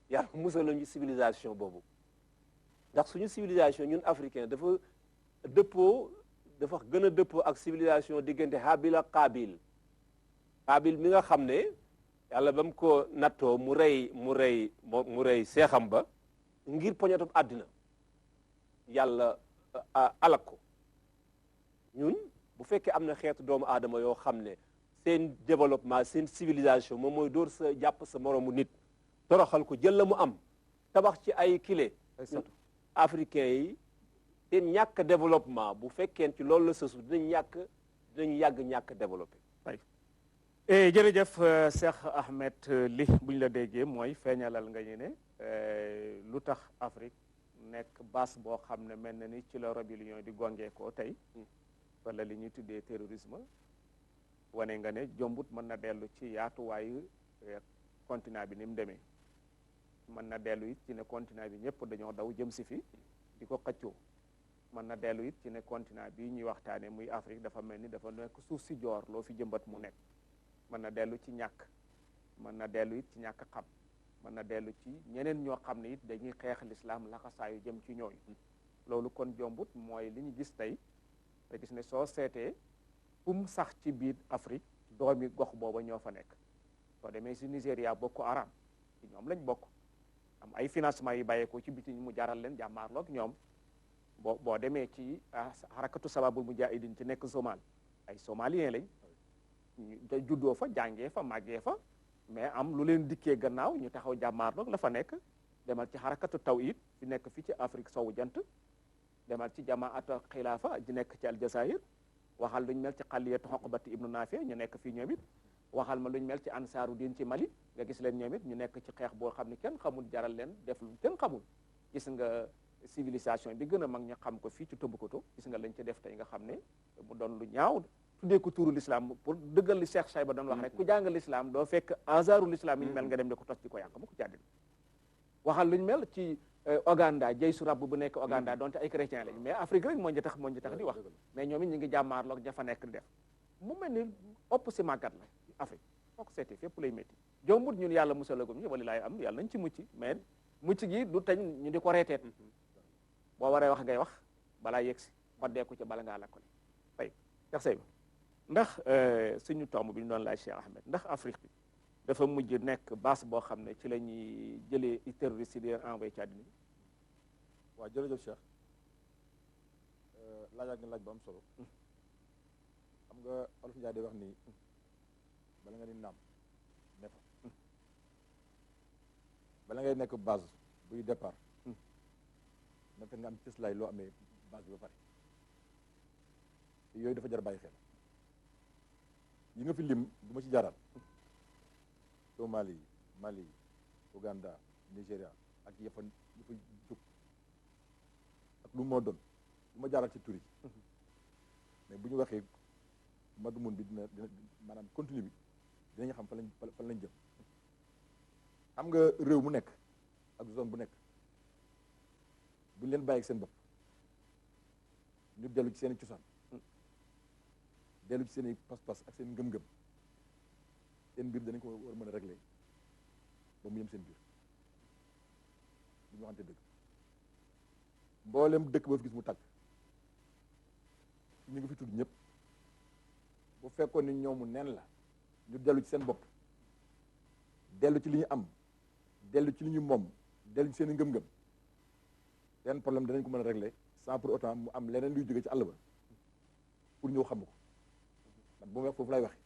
yàlla musal lañu civilisation boobu ndax suñu civilisation ñun africain dafa gën a dëppoo ak civilisation diggante Habil ak Qaabil mi nga xam ne yàlla ba mu ko nattoo mu rey seexam ba ngir poñatum àddina yàlla alak ko ñun bu fekkee am na xeetu doomu aadama yoo xam ne seen développement seen civilisation moom mooy dóor sa jàpp sa moroomu nit toroxal ko jël la mu am tabax ci ay kile africain yi seen ñàkk développement bu fekkeen ci loolu la sësu dinañ yàgg ñàkk développé jërëjëf Cheikh Ahmed li buñ la déggee mooy feeñalal nga ñu ne lu tax Afrique nekk base boo xam ne mel na ni ci la rébellion di gongeekoo tey wala li ñuy tuddee terrorisme wane nga ne jombut mën na dellu ci yaatuwaayu continent bi ni mu demee mën na dellu it ci ne continent bi ñëpp dañoo daw jëm si fi di ko xëccoo mën na dellu it ci ne continent bi ñuy waxtaane muy Afrique dafa mel ni dafa nekk suuf si joor loo fi jëmbat mu nekk mën na dellu ci ñàkk mën na dellu it ci ñàkk xam mën na dellu ci ñeneen ñoo xam ne it dañuy xeex lislaam laxasaayu jëm ci ñooñu loolu kon jombut mooy li ñu gis tey te gis ne soo seetee fu mu sax ci biir Afrique doomi gox booba ñoo fa nekk soo demee si Nigéria Boko Haram ci ñoom lañ bokk am ay financement yi bàyyeekoo ci biti mu jaral leen jàmmaarloog ñoom boo demee ci harakatu sababul mujahidin ci nekk Somal ay somalien lañ te juddoo fa jàngee fa màggee fa mais am lu leen dikkee gannaaw ñu taxaw jàmmaarloog la fa nekk demal ci harakatu tawhid fi nekk fii ci Afrique sowu jant demal ci jamaatu xilaafa ji nekk ci Aljazair waxal luñ mel ci xaliyatu xoqbati ibnu Naafi ñu nekk fii ñoom it waxal ma luñ mel ci ansaaru diin ci Mali nga gis leen ñoom it ñu nekk ci xeex boo xam ne kenn xamul jaral leen def lu kenn xamul gis nga civilisation bi gën a mag ñu xam ko fii ci Tombouctou gis nga lañ ci def tey nga xam ne mu doon lu ñaaw tuddee ko tuuru l'islam pour dëggal li Cheikh Sayba doon wax rek ku jàng l'islam doo fekk ansaaru l'islam yi ñu mel nga dem di ko tos di ko yàq mu ko jàddin waxal luñ mel ci Ouganda jay su rabb bu nekk Ouganda donte ay chrétien lañ mais Afrique rek moo ñu tax di wax mais ñoom it ñu ngi jàmmaarloog jafa nekk di def mu mel ni ëpp si màggat la Afrique foo ko seetee fépp lay métti jombut ñun yàlla musalagum ñu wala laay am yàlla nañ ci mucc mais mucc gi du tañ ñu di ko reeteet boo waree wax ngay wax balaa yegg si xoddeeku ci bala ngaa lakkale tey Cheikh Sayba ndax suñu tomb bi ñu doon laaj Cheikh Ahmed ndax Afrique bi dafa mujj nekk base boo xam ne ci la ñuy jëlee terroriste yi di leen envoyé ci àddina bi waaw jërëjëf Cheikh laajaat nga laaj bu am solo xam nga Olof Njaay day wax ni bala nga ni naam ne fa bala ngay nekk base buy départ na fekk nga am cëslaay loo amee base bi ba pare te yooyu dafa jar bàyyi xel yi nga fi lim du ma ci jaaraat Somalie Mali Ouganda Nigéria ak yëfa jóg ak lu moo doon du ma jaaraat ci tur yi mais bu ñu waxee madmun bi dina maanaam continue bi dinañu xam fan lañ jëm xam nga réew mu nekk ak zone bu nekk buñ leen bàyyi ak seen bopp ñu dellu ci seen i cosaan dellu ci seen i pas-pas ak seen ngëm-ngëm seen biir danañ ko war a mën a régler ba mu yem seen biir bu ñu waxante dëgg mboolem dëkk boo fi gis mu tàgg ñu ngi fi tudd ñëpp bu fekkoon ni ñoomu neen la ñu dellu ci seen bopp dellu ci li ñu am dellu ci li ñu moom dellu ci seen i ngëm-ngëm seen problème danañ ko mën a régler sans pour autant mu am leneen luy jóge ci àll ba pour ñëw xam ko man bu ma wax foofu lay waxe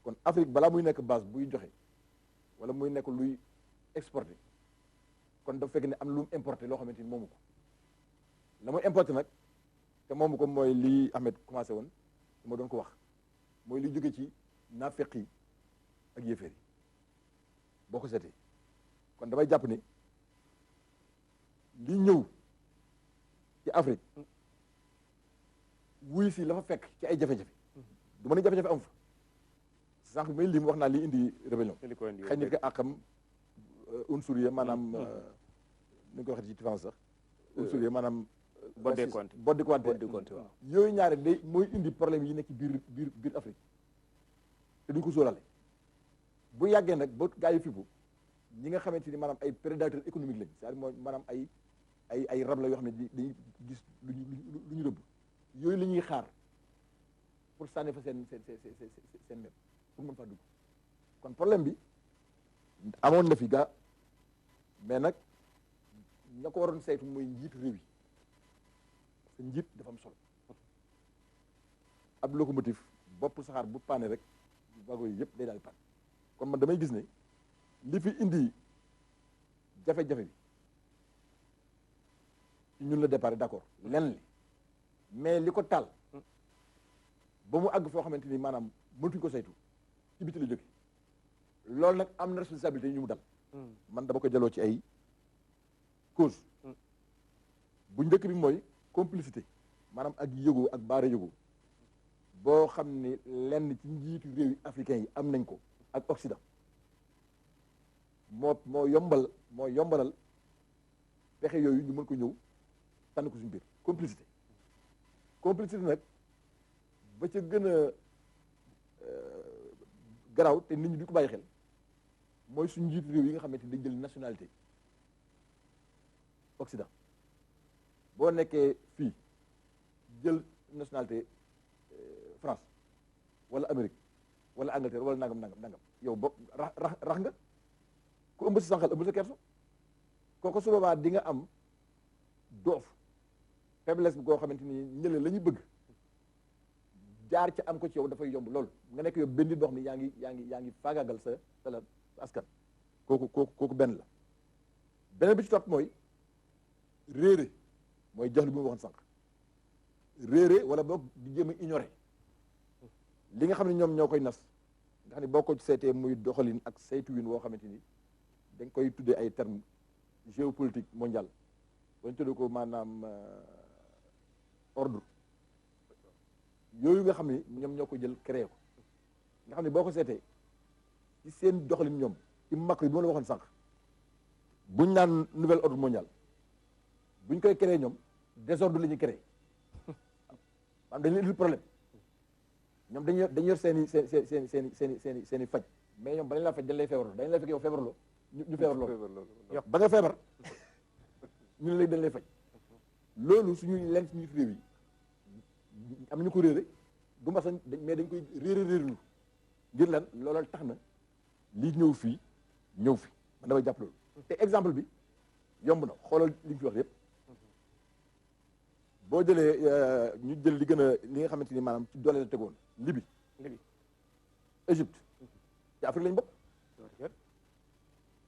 kon Afrique balaa muy nekk base buy joxe wala muy nekk luy exporté kon dafa fekk ne am lu mu importé loo xamante ni moomu ko la muy importé nag te moomu ko mooy lii Ahmed commencé woon ma doon ko wax mooy li jóge ci naafeq yi ak yéeféer yi boo ko seetee kon damay jàpp ni li ñëw ci Afrique wuy si la fa fekk ci ay jafe-jafe du ma ne jafe-jafe am fa sànq bi may lim wax naa li indi rébellion xëy nit ko àqam unsuriya maanaam ni nga ko waxee ci différence sax unsuriya maanaam boddi konte waaw yooyu ñaare day mooy indi problème yi nekk ci biir Afrique te duñ ko sóoraale bu yàggee nag ba gaa yi fippu ñi nga xamante ni maanaam ay prédateurs économiques lañ c'est-à-dire mooy maanaam ay rab la yoo xam ne dañuy gis lu ñu rëbb yooyu la ñuy xaar pour sànni fa seen nen pour mën faa dugg kon problème bi amoon na fi gaa mais nag ña ko waroon saytu mooy njiitu réew yi parce que njiit dafa am solo ab locomotive bopp saxaar bu paane rek wago yi yëpp day daal pan kon man damay gis ne li fi indi jafe-jafe bi ci ñun la départ d'accord lenn li mais li ko taal ba mu àgg foo xamante ni maanaam mënatuñ ko saytu ci biti la jóge loolu nag am na responsabilité yi ñu mu dal man dama ko jaloo ci ay cause bu njëkk bi mooy complicité maanaam ak yëgoo ak baara yëgoo boo xam ne lenn ci njiitu réew yi africains yi am nañ ko ak Occident moo yombalal pexe yooyu ñu mën ko ñëw tànn ko suñu biir complicité nag ba ca gën a garaaw te nit ñi du ko bàyyi xel mooy suñu njiitu réew yi nga xamante ni dañ jël nationalité Occident boo nekkee fii jël nationalité France wala Amérique wala Angleterre wala nangam yow bopp rax nga ku ëmb si sànqal ëmb sa kerso kooku su boobaa di nga am doof faiblesse bi koo xamante ni ñële la ñuy bëgg jaar ca am ko ci yow dafay yomb loolu nga nekk yow benn nit boo xam ne yaa ngi faagaagal sa askan kooku benn la beneen bi ci topp mooy réere mooy jaxlu bi mu waxoon sànq réere wala boog di jéem a ignorer li nga xam ne ñoom ñoo koy nas nga xam ne boo ko seetee muy doxalin ak saytuwin woo xamante ni dañ koy tuddee ay termes géopolitique mondial bañ tuddee ko maanaam ordre yooyu nga xam ne ñoom ñoo ko jël créé ko nga xam ne boo ko seetee ci seen doxalin ñoom ci macro bi ma la waxoon sànq buñ naan nouvel ordre mondial buñ koy créé ñoom désordre la ñuy créé maanaam dañu indil problème ñoom dañu yor seen i faj mais ñoom ba lañ la faj dañ lay feebarloo dañ lay fekk yow feebarloo ñu feebarloo ba nga feebar ñu ne léegi dañ lay faj loolu suñuy leen suñu réew yi am ñu ko réere du ma sax mais dañ koy réerlu ngir lan loolal tax na lii ñëw fi man damay jàpp loolu te exemple bi yomb na xoolal li ñu fi wax yëpp boo jëlee ñu jël li gën a li nga xamante ni maanaam ci doole la tegoon Libye Égypte ci Afrique lañ bokk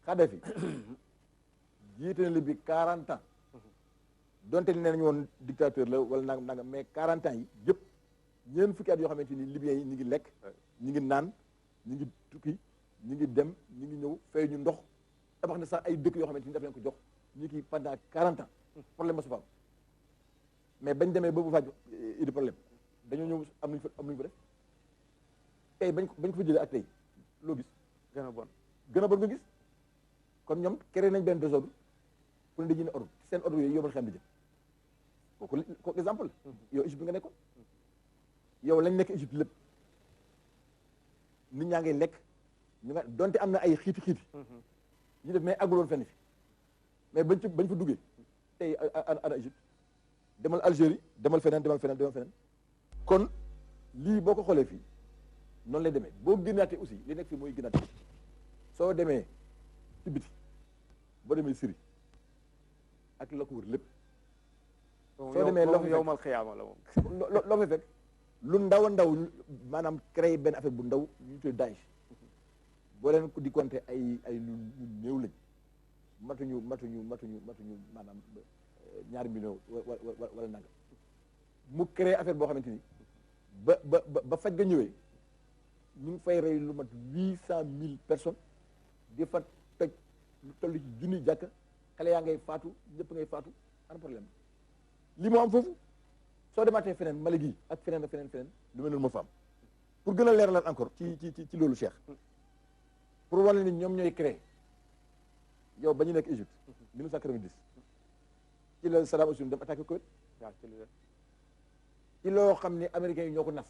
Kadhafi jiite na Libye 40 ans donte ni nee nañu woon dictateur la wala nangam mais 40 ans yi yëpp ñeen fukki at yoo xamante ni libyens yi ñu ngi lekk ñu ngi naan ñu ngi tukki ñu ngi dem ñu ngi ñëw fay ñu ndox tabax na sax ay dëkk yoo xamante ni daf leen ko jox ñu kii pendant 40 ans problème ma su fa am mais bañ demee ba bu faj idi problème dañoo ñëw am nañu fa def tey bañ ko fa jëlee ak tey loo gis gën a bon nga gis kon ñoom créé nañ benn désordre pour ne dañuy ne ordre seen ordre yooyu yombal xam di jëm kooku exemple la yow Égypte bi nga nekkoon yow lañ nekk Égypte lépp nit ñaa ngi lekk ñu nga donte am na ay xiiti ñu def mais agguloon fenn fi mais bañ fa duggee tey ana Égypte demal Algérie demal feneen kon lii boo ko xoolee fii noonu lay demee boo gënaatee aussi li nekk fii mooy gënaate soo demee ci biti boo demee Syrie ak la ko wër lépp soo demee yow mal xiyaama la moom loo fay fekk lu ndaw a ndaw maanaam créé benn affaire bu ndaw ñu tuddee Daesh boo leen ko di compter ay lu néew lañ matuñu maanaam 2 millions wala nangam mu créé affaire boo xamante ni ba faj ga ñëwee ñu ngi fay rey lu mat 800,000 personnes di fa toj lu toll ci junni jàkka xale yaa ngay faatu ñëpp ngay faatu ana problème li moo am foofu soo demaatee feneen Mali gi ak feneen lu mel noonu moo fa am pour gën a leeralal encore ci loolu Cheikh pour wane ni ñoom ñooy créé yow ba ñu nekk Égypte 1990 ci la Saddam Hussein dem attaqué Koweït waaw ci loo xam ne américains yi ñoo ko nas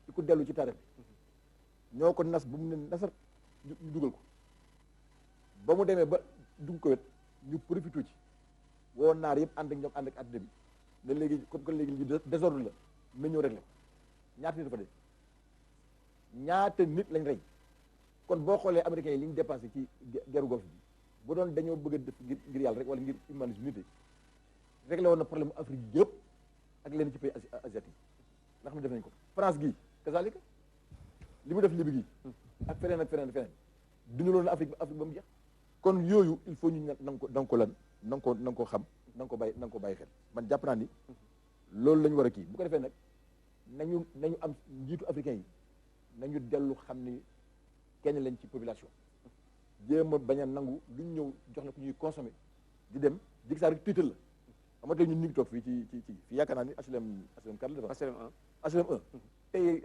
ci ku dellu ci taarix bi ñoo ko nas bu mu ne nasar ñu dugal ko ba mu demee ba dugg Koweït ñu profité ci woo naar yëpp ànd ak ñoom ànd ak adduna bi ne léegi comme que léegi li désordre la na ñëw réglé ko ñaata nit dafa dee ñaata nit lañ rey kon boo xoolee américains yi li ñu dépensé ci guerre Golfe bi bu doon dañoo bëgg a def ngir yàlla rek wala ngir humanité réglé woon na problème Afrique yëpp ak leen ci pays asiatique ndax mi def nañ ko France gii kazalika li mu def Libye gii ak feneen ak feneen feneen duñu loolu Afrique ba mu jeex kon yooyu il faut ñu nanga ko lan na nga ko xam na nga ko bàyyi xel man jàpp naa ni loolu la ñu war a kii bu ko defee nag nañu am njiitu africain yi nañu dellu xam ni kenn lañ ci population jéem a bañ a nangu lu ñu ñëw jox la ku ñuy consommer di dem jig saa rek tiital la xam nga ñun ñu ngi toog fii ci fii yaakaar naa ni HLM 4 la defa HLM 1 tey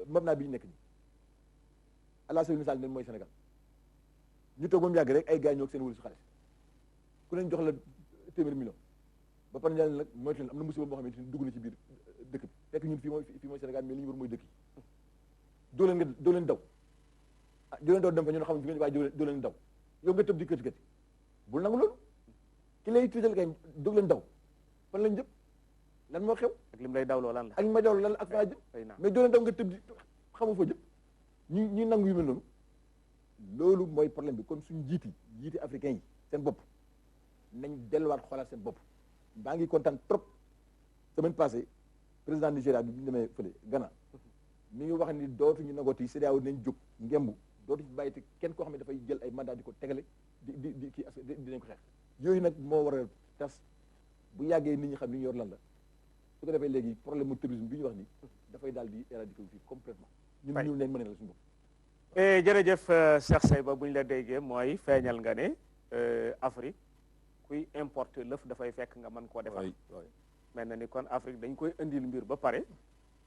mab naa bi ñu nekk nii àla soli misaal nen mooy Sénégal ñu toog ba mu yàgg rek ay gars ñoo seen wëlu su xaalis ku leen jox la téeméeri million ba pare ñaan nag moytu leen am na musiba boo xamante ni dugg na ci biir dëkk bi fekk ñun fii mooy Sénégal mais li ñu war mooy dëkk yi doo leen daw doo leen daw dem fa ñun xam ne waaye doo leen daw yow nga tëb di këti bul nangu loolu ki lay tëjal kay dog leen daw fan lañ jëm lan moo xew ak lim lay dawloo lan la ak li may dawloo lan la ak faa jëm mais doo leen daw nga tëb di xamu fa jëm ñi nangu yu mel noonu loolu mooy problème bi kon suñu jiiti africain yi seen bopp nañ delluwaat xoolaat seen bopp maa ngi kontaan trop semaine passée président Nigéria bi ñu demee fële Ghana mi ngi wax ni dootuñu nagooti CEDEAO nañ jóg ngembu dootu fi bàyyi te kenn koo xam ne dafay jël ay mandat di ko tegale di kii dinañ ko xeex yooyu nag moo war a tas bu yàggee nit ñi xam li ñu yor lan la su ko defee léegi problème mu terrorisme bi ñu wax ni dafay daal di éradiquer fii complètement ñun ñu leen mën la suñu bopp jërëjëf Cheikh Seyba bu ñu la déggee mooy feeñal nga ne Afrique kuy importer lëf dafay fekk nga mën koo defar mel na ni kon Afrique dañ koy indil mbir ba pare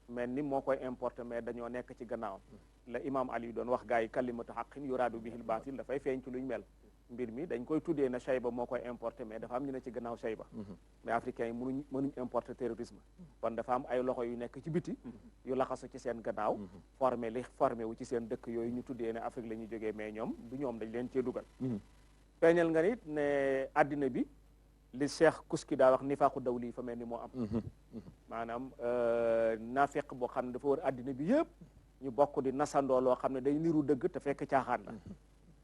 mel ni moo koy importer mais dañoo nekk ci gannaawam la imam Ali doon wax gars yi kalimatu haqqin yuraadu bihil baatil dafay feeñ ci luñ mel mbir mi dañ koy tuddee na Shayba moo koy importer mais dafa am ñu ne ci gannaaw Shayba mais africains yi mënuñ importer terrorisme kon dafa am ay loxo yu nekk ci biti yu laxasu ci seen gannaaw formé wu ci seen dëkk yooyu ñu tuddee ne Afrique la ñuy jógee mais ñoom du ñoom dañ leen cee dugal feeñal nga nit ne addina bi li Cheikh Kuski daa wax nifaaqu dawli fa mel ni moo am maanaam naafeq boo xam ne dafa war addina bi yëpp ñu bokk di nasandoo loo xam ne day niru dëgg te fekk caaxaan la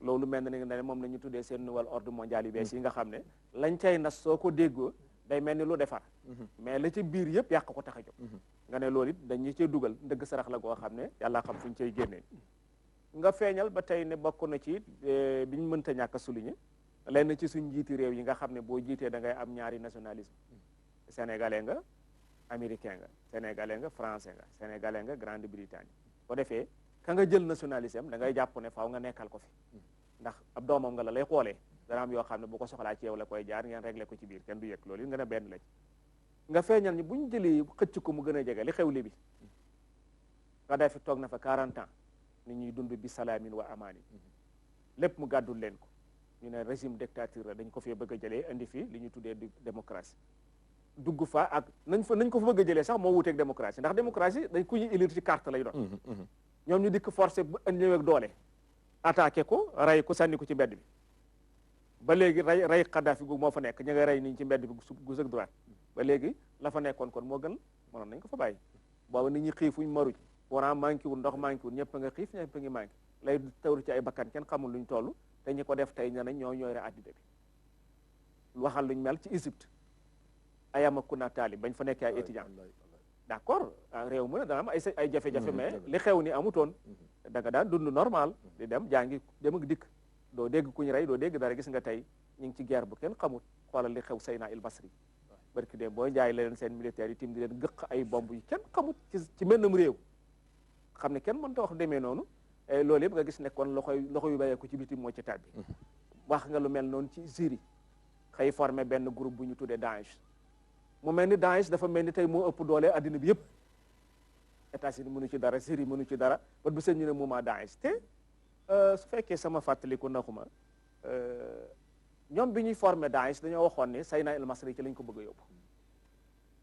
loolu mel na ne moom la ñu tuddee seen nouvel ordre mondial yu bees yi nga xam ne lañ cay nas soo ko déggoo day mel ni lu defar mais la ca biir yëpp yàq ko tax a jóg nga ne loolu it dañu cee dugal ndëgg sarax la goo xam ne yàlla xam fu ñu cay génnee nga feeñal ba tey ne bokk na ci bi ñu mënta ñàkk a souligner lenn ci suñ njiiti réew yi nga xam ne boo jiitee da ngay am ñaari nationalisme sénégalais nga américain nga sénégalais nga français nga sénégalais nga Grande-Bretagne ko defee ka nga jël nationalisme da ngay jàpp ne faaw nga nekkal ko fi ndax ab doomam nga la lay xoolee dana am yoo xam ne bu ko soxlaa ci yow la koy jaar ngeen réglé ko ci biir kenn du yëg loolu it nga ne benn la ci nga feeñal ñi bu ñu jëlee xëcc ko mu gën a jege li xew li bi Kadhafi toog na fa 40 ans nit ñuy dund bi salaamin wa amaani lépp mu gàddul leen ko ñu ne régime dictature la dañ ko fee bëgg a jëlee indi fi li ñu tuddee démocratie dugg fa ak nañ ko fa bëgg a jëlee sax moo wuteeg démocratie ndax démocratie dañ ku ñu élire ci carte lay doon ñoom ñu dikk forcé ba ñëw ak doole attaqué ko rey ko sànni ko ci mbedd bi ba léegi rey Kadhafi gu moo fa nekk ñu nga rey niñ ci mbedd bi gauche ak droite ba léegi la fa nekkoon kon moo gën mënoon nañ ko fa bàyyi booba nit ñi xiifuñ maruñ courant manqué wul ndox manqué wul ñëpp a nga xiif ñëpp a ngi manqué lay tawru ci ay bakkan kenn xamul luñ toll te ñi ko def tey ña nañ ñoo ñooy re addina bi waxal luñ mel ci Égypte Ayama Kouna Taalib bañ fa nekkee ay étudiant d'accord réew mu ne dana am ay jafe-jafe mais li xew ni amutoon da nga daan dund normal di dem jàngi dem ak dikk doo dégg kuñ rey doo dégg dara gis nga tey ñu ngi ci guerre bu kenn xamut xoolal li xew Seyna il Basri barki dem boo njaay leen seen militaires yi tim di leen gëq ay bomb yi kenn xamut ci mennum réew xam ne kenn mënta wax demee noonu loolu yëpp nga gis ne kon loxo yu bàyyeeku ci bitim moo ci tàbbi wax nga lu mel noonu ci Syrie xëy formé benn groupe bu ñu tuddee Daesh mu mel ni Daesh dafa mel ni tey moo ëpp doole addina bi yëpp États-Unis mënu ci dara Syrie mënu ci dara ba bu seen ñu ne moment Daesh te su fekkee sama fàttaliku naxuma ñoom bi ñuy formé Daesh dañoo waxoon ne Sayna el Masri ci lañ ko bëgg a yóbbu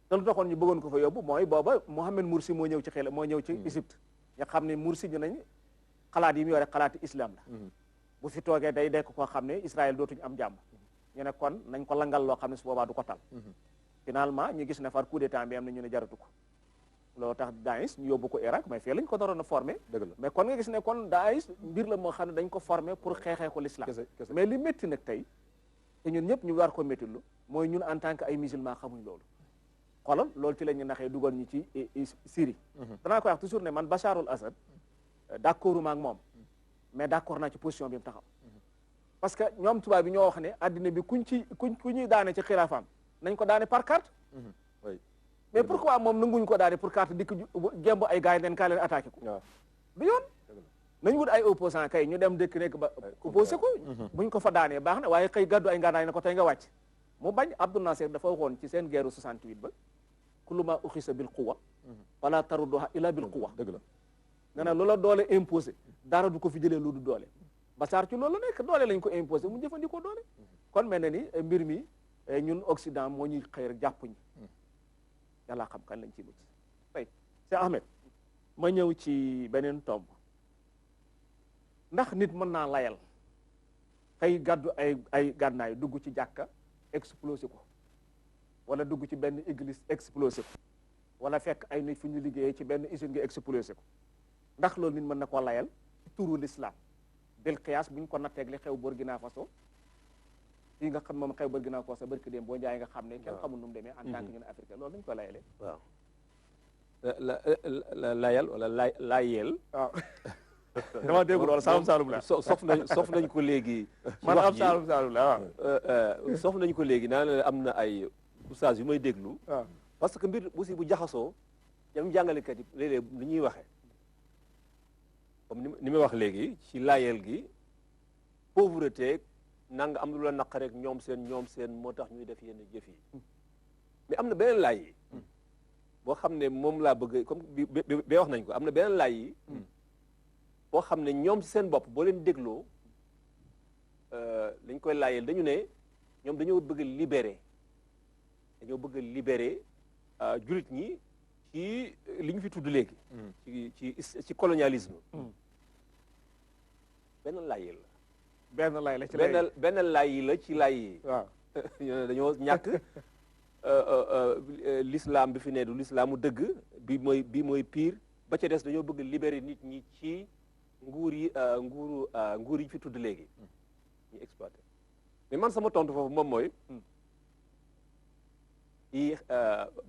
te lu taxoon ñu bëggoon ko fa yóbbu mooy booba Mohamed Morsi moo ñëw ci xel moo ñëw ci Égypte nga xam ne Morsi ñu nañ xalaat yi mu yore xalaati islam la bu fi toogee day dekk koo xam ne Israël dootuñu am jàmm ñu ne kon nañ ko langal loo xam ne su boobaa du ko tal finalement ñu gis ne far coup d'état bi am na ñu ne jaratu ko loolu tax Daesh ñu yóbbu ko Irak mais fii lañ ko naroon a formé mais kon nga gis ne kon Daesh mbir la moo xam ne dañ ko formé pour xeexee ko l'islam mais li métti nag tey te ñun ñëpp ñu war ko méttilu mooy ñun en tant que ay musulman xamuñ loolu xoolal loolu ci la ñu naxee dugal ñu ci Syrie danaa ko wax toujours ne man Bacharul Assad d'accord ma ak moom mais d'accord naa ci position bi mu taxaw parce que ñoom tubaab bi ñoo wax ne addina bi ku ñuy daane ci xilaafaam nañ ko daane par carte mais pourquoi moom nanguñ ko daane pour carte dikk gemb ay gars yi leen kaa leen attaqué ko du yoon nañ wut ay opposant kay ñu dem dëkk nekk ba opposé ko buñ ko fa daanee baax na waaye xëy gàddu ay ngànnaay ne ko tey nga wàcc mu bañ Abdou Nasser dafa waxoon ci seen guerre 68 ba kullu ma uxisa bil quwa wala tarudduha illa bil quwa dëgg la nee na loola doole imposé dara du ko fi jëlee lu du doole Bachar ci loolu la nekk doole lañ ko imposé mu jëfandikoo doole kon mel na ni mbir mi ñun Occident moo ñuy xëy rek jàpp ñi yàlla xam kan lañ ciy mucc tey Cheikh Ahmed ma ñëw ci beneen tomb ndax nit mën naa layal xëy gàddu ay gànnaay dugg ci jàkka explosé ko wala dugg ci benn église explosé ko wala fekk ay nit fu ñu liggéeyee ci benn usine nga explosé ko ndax loolu nit mën na ko layal ci turu l'islam bil qiyaas bu ñu ko natteeg li xew Burkina Faso fii nga xam moom xew Burkina Faso barki dem boo njaay nga xam ne kenn xamul nu mu demee en tant que ñun africain loolu dañu ko layalee waaw layal wala layel waaw dama dégg loolu saalum la sof nañ ko léegi man am saalum la waaw sof nañ ko léegi naa ne am na ay oustaz yu may déglu parce que mbir aussi bu jaxasoo ñam jàngalekat yi léeg-léeg li ñuy waxee comme ni may wax léegi ci layel gi pauvreté nanga am lu la naq rek ñoom seen moo tax ñuy def yenn jëf yi mais am na beneen laay yi boo xam ne moom laa bëgg comme bi wax nañ ko am na beneen laay yi boo xam ne ñoom seen bopp boo leen dégloo dañ koy laayel dañu ne ñoom dañoo bëgg libérer jullit ñi ci li ñu fi tudd léegi ci colonialisme benn laay la benn lay la ci benn lay la ci lay yi waaw dañoo ñàkk l'islam bi fi ne du l'islamu dëgg bi mooy pire ba ca des dañoo bëgg libérer nit ñi ci nguur yi fi tudd léegi ñu exploité mais man sama tontu foofu moom mooy yi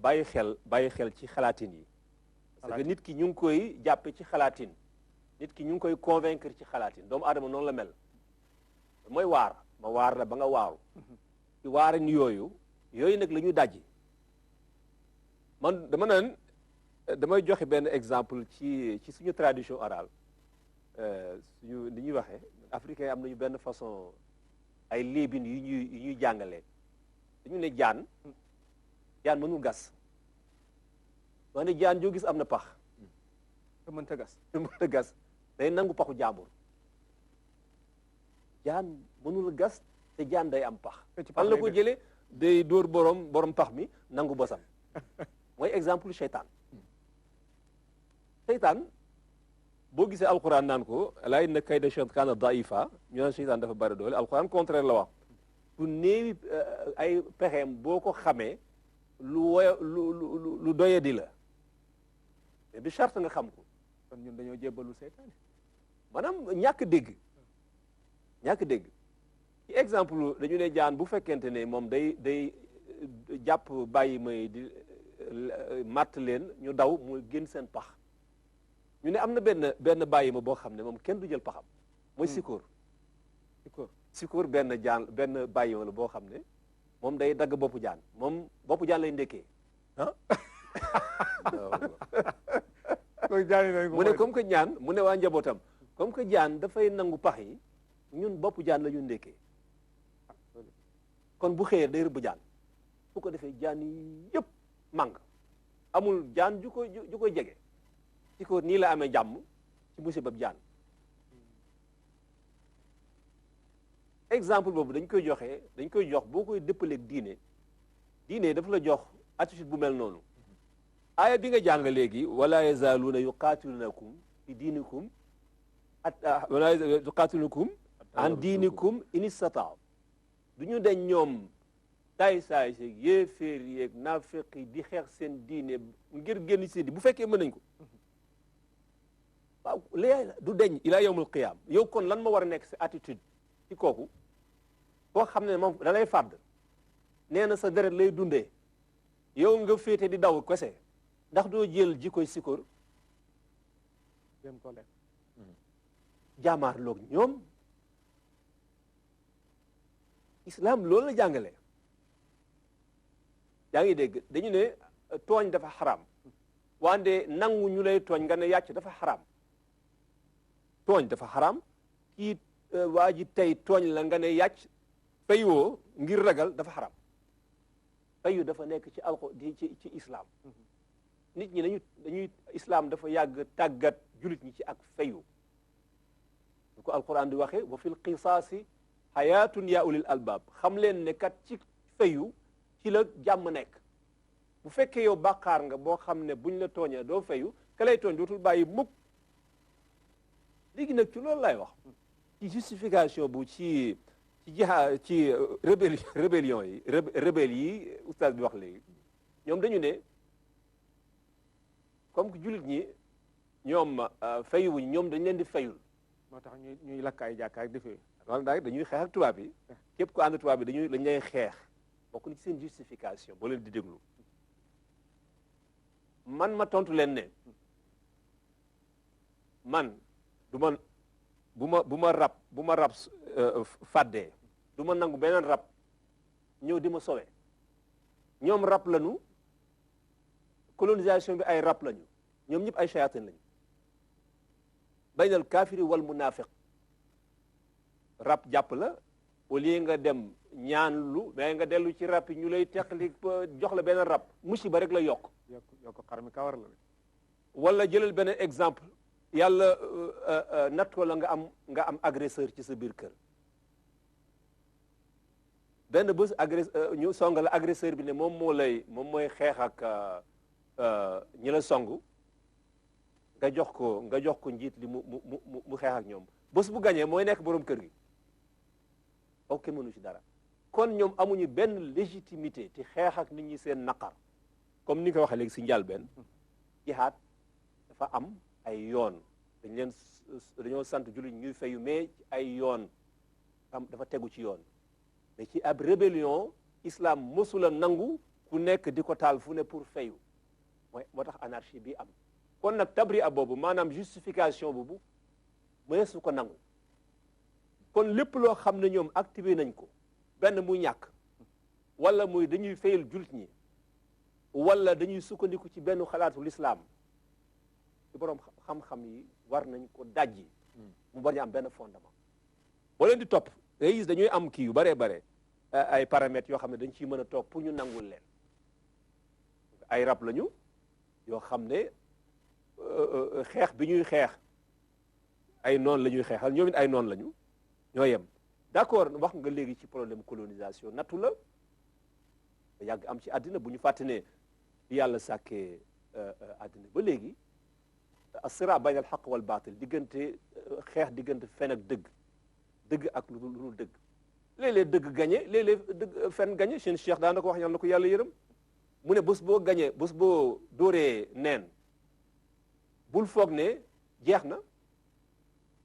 bàyyi xel ci xalaatin yi parce que nit ki ñu ngi koy jàppe ci xalaatin nit ki ñu ngi koy convaincre ci xalaatin doomu aadama noonu la mel mooy waar ma waar la ba nga waaru ci waarin yooyu nag la ñu dajji man dama naan damay joxe benn exemple ci suñu tradition orale suñu ni ñuy waxee africain am nañu benn façon ay léebin yu ñuy jàngalee dañu ne jaan mënul gas wax ne jaan joo gis am na pax te mënta gas day nangu paxu jàmbur jaan mënul gas te jaan day am pax fan la ko jëlee day dóor borom pax mi nangu bosam mooy exemple seytaan boo gisee alquran naan ko laa inna kayda shaytaan kaana daifa ñu naan seytaan dafa bari doole alquran contraire la wax lu néewi ay pexeem boo ko xamee lu doyadi la mais bi charte nga xam ko kon ñun dañoo jébbalu seytaan maanaam ñàkk dégg ci exemple dañu ne jaan bu fekkente ne moom day jàpp bàyyi may di matt leen ñu daw mu génn seen pax ñu ne am na benn bàyyi ma boo xam ne moom kenn du jël paxam mooy sikoor benn bàyyi ma la boo xam ne moom day dagg boppu jaan moom boppu jaan lay ndekkee mu ne comme que jaan mu ne waa njabootam comme que jaan dafay nangu pax yi ñun boppu jaan la ñu ndekkee kon bu xëyee day rëbb jaan fu ko defee jaan yi yëpp màng amul jaan ju koy jege ci ko nii la amee jàmm ci musibab jaan exemple boobu dañ koy jox boo koy dëppaleeg diine dafa la jox attitude bu mel noonu aaya bi nga jàng léegi wala yazaaluuna yuqaatilunakum fi diinikum wala yuqaatilunakum an diinikum in istataaw du ñu deñ ñoom saay seeg yéeféer yeeg naafeq yi di xeex seen diine ngir génn seen di bu fekkee mën nañ ko waaw léegi du deñ ila yawmul qiyaam yow kon lan ma war a nekk sa attitude ci kooku koo xam ne moom da lay fàdd nee na sa deret lay dundee yow nga féete di daw kese ndax doo jël jikkoy sikóor dem ko lekk jaamaarloog ñoom islam loolu la jàngale yaa ngi dégg dañu ne tooñ dafa xaraam wante nangu ñu lay tooñ nga ne yàcc dafa xaraam tooñ dafa xaraam kii waa ji tey tooñ la nga ne yàcc fayoo ngir ragal dafa xaraam fayu dafa nekk ci ci islam nit ñi dañuy islam dafa yàgg tàggat julit ñi ci ak fayu lu ko alquran di waxe wa fil qisaasi xayaatun ya ulil albab xam leen ne kat ci fayu ci la jàmm nekk bu fekkee yow bàkkaar nga boo xam ne buñ la tooñee doo fayu ka lay tooñ dootul bàyyi mukk léegi nag ci loolu lay wax ci justification bu ci rébellion yi rebelle yi oustaz bi wax léegi ñoom dañu ne comme que jullit ñi ñoom fayuwuñ ñoom dañ leen di fayul moo tax ñuy lakk ay jàkka ak defee loolu daal dañuy xeex ak tubaab yi képp ku ànd tubaab yi dañ lay xeex bokk na ci seen justification boo leen di déglu man ma tontu leen ne man bu ma rab fàddee du ma nangu beneen rab ñëw di ma sowe ñoom rab lañu colonisation bi ay rab lañu ñoom ñëpp ay shayatin lañu baynal kaafiri wal munafiq rab jàpp la au lieu nga dem ñaan lu mais nga dellu ci rab yi ñu lay teqali jox la benn rab musiba rek la yokk xar mi kawar la wala jëlal benn exemple yàlla natt ko la nga am agresseur ci sa biir kër benn bés ñu song la agresseur bi ne moom mooy xeex ak ñi la song nga jox ko njiit li mu xeex ak ñoom bés bu gañee mooy nekk boroom kër gi ok mënu ci dara kon ñoom amuñu benn légitimité ci xeex ak nit ñi seen naqar comme ni nga ko waxee léegi si njëlbéen jihaad dafa am ay yoon dañoo sant jullit ñuy fayu mais ay yoon dafa tegu ci yoon mais ci ab rébellion islam mosula nangu ku nekk di ko taal fu ne pour fayu moo tax anarchie bi am kon nag tabri a boobu maanaam justification boobu mënees su ko nangu kon lépp loo xam ne ñoom activé nañ ko benn muy ñàkk wala muy dañuy fayal jullit ñi wala dañuy sukkandiku ci benn xalaatu l'islam ci borom xam-xam yi war nañ ko dajji mu bañ a am benn fondement boo leen di topp day gis dañuy am kii yu bare ay paramètres yoo xam ne dañ ciy mën a toog pour ñu nangul leen ay rab lañu yoo xam ne xeex bi ñuy xeex ay noon la ñuy xeexal ñoom it ay noon lañu ñoo yem d'accord wax nga léegi ci problème colonisation nattu la yàgg am ci àddina bu ñu fàtte ne bi yàlla sàkkee àddina ba léegi as-siraa bayna al-haqq wal baatil xeex diggante fen ak dëgg ak lu dul dëgg léeg-léeg dëgg gañe léeg-léeg dëgg fen gañe seen cheikh daan na ko wax yàlla na ko yàlla yërëm mu ne bés boo gañee bés boo dóoree neen bul foog ne jeex na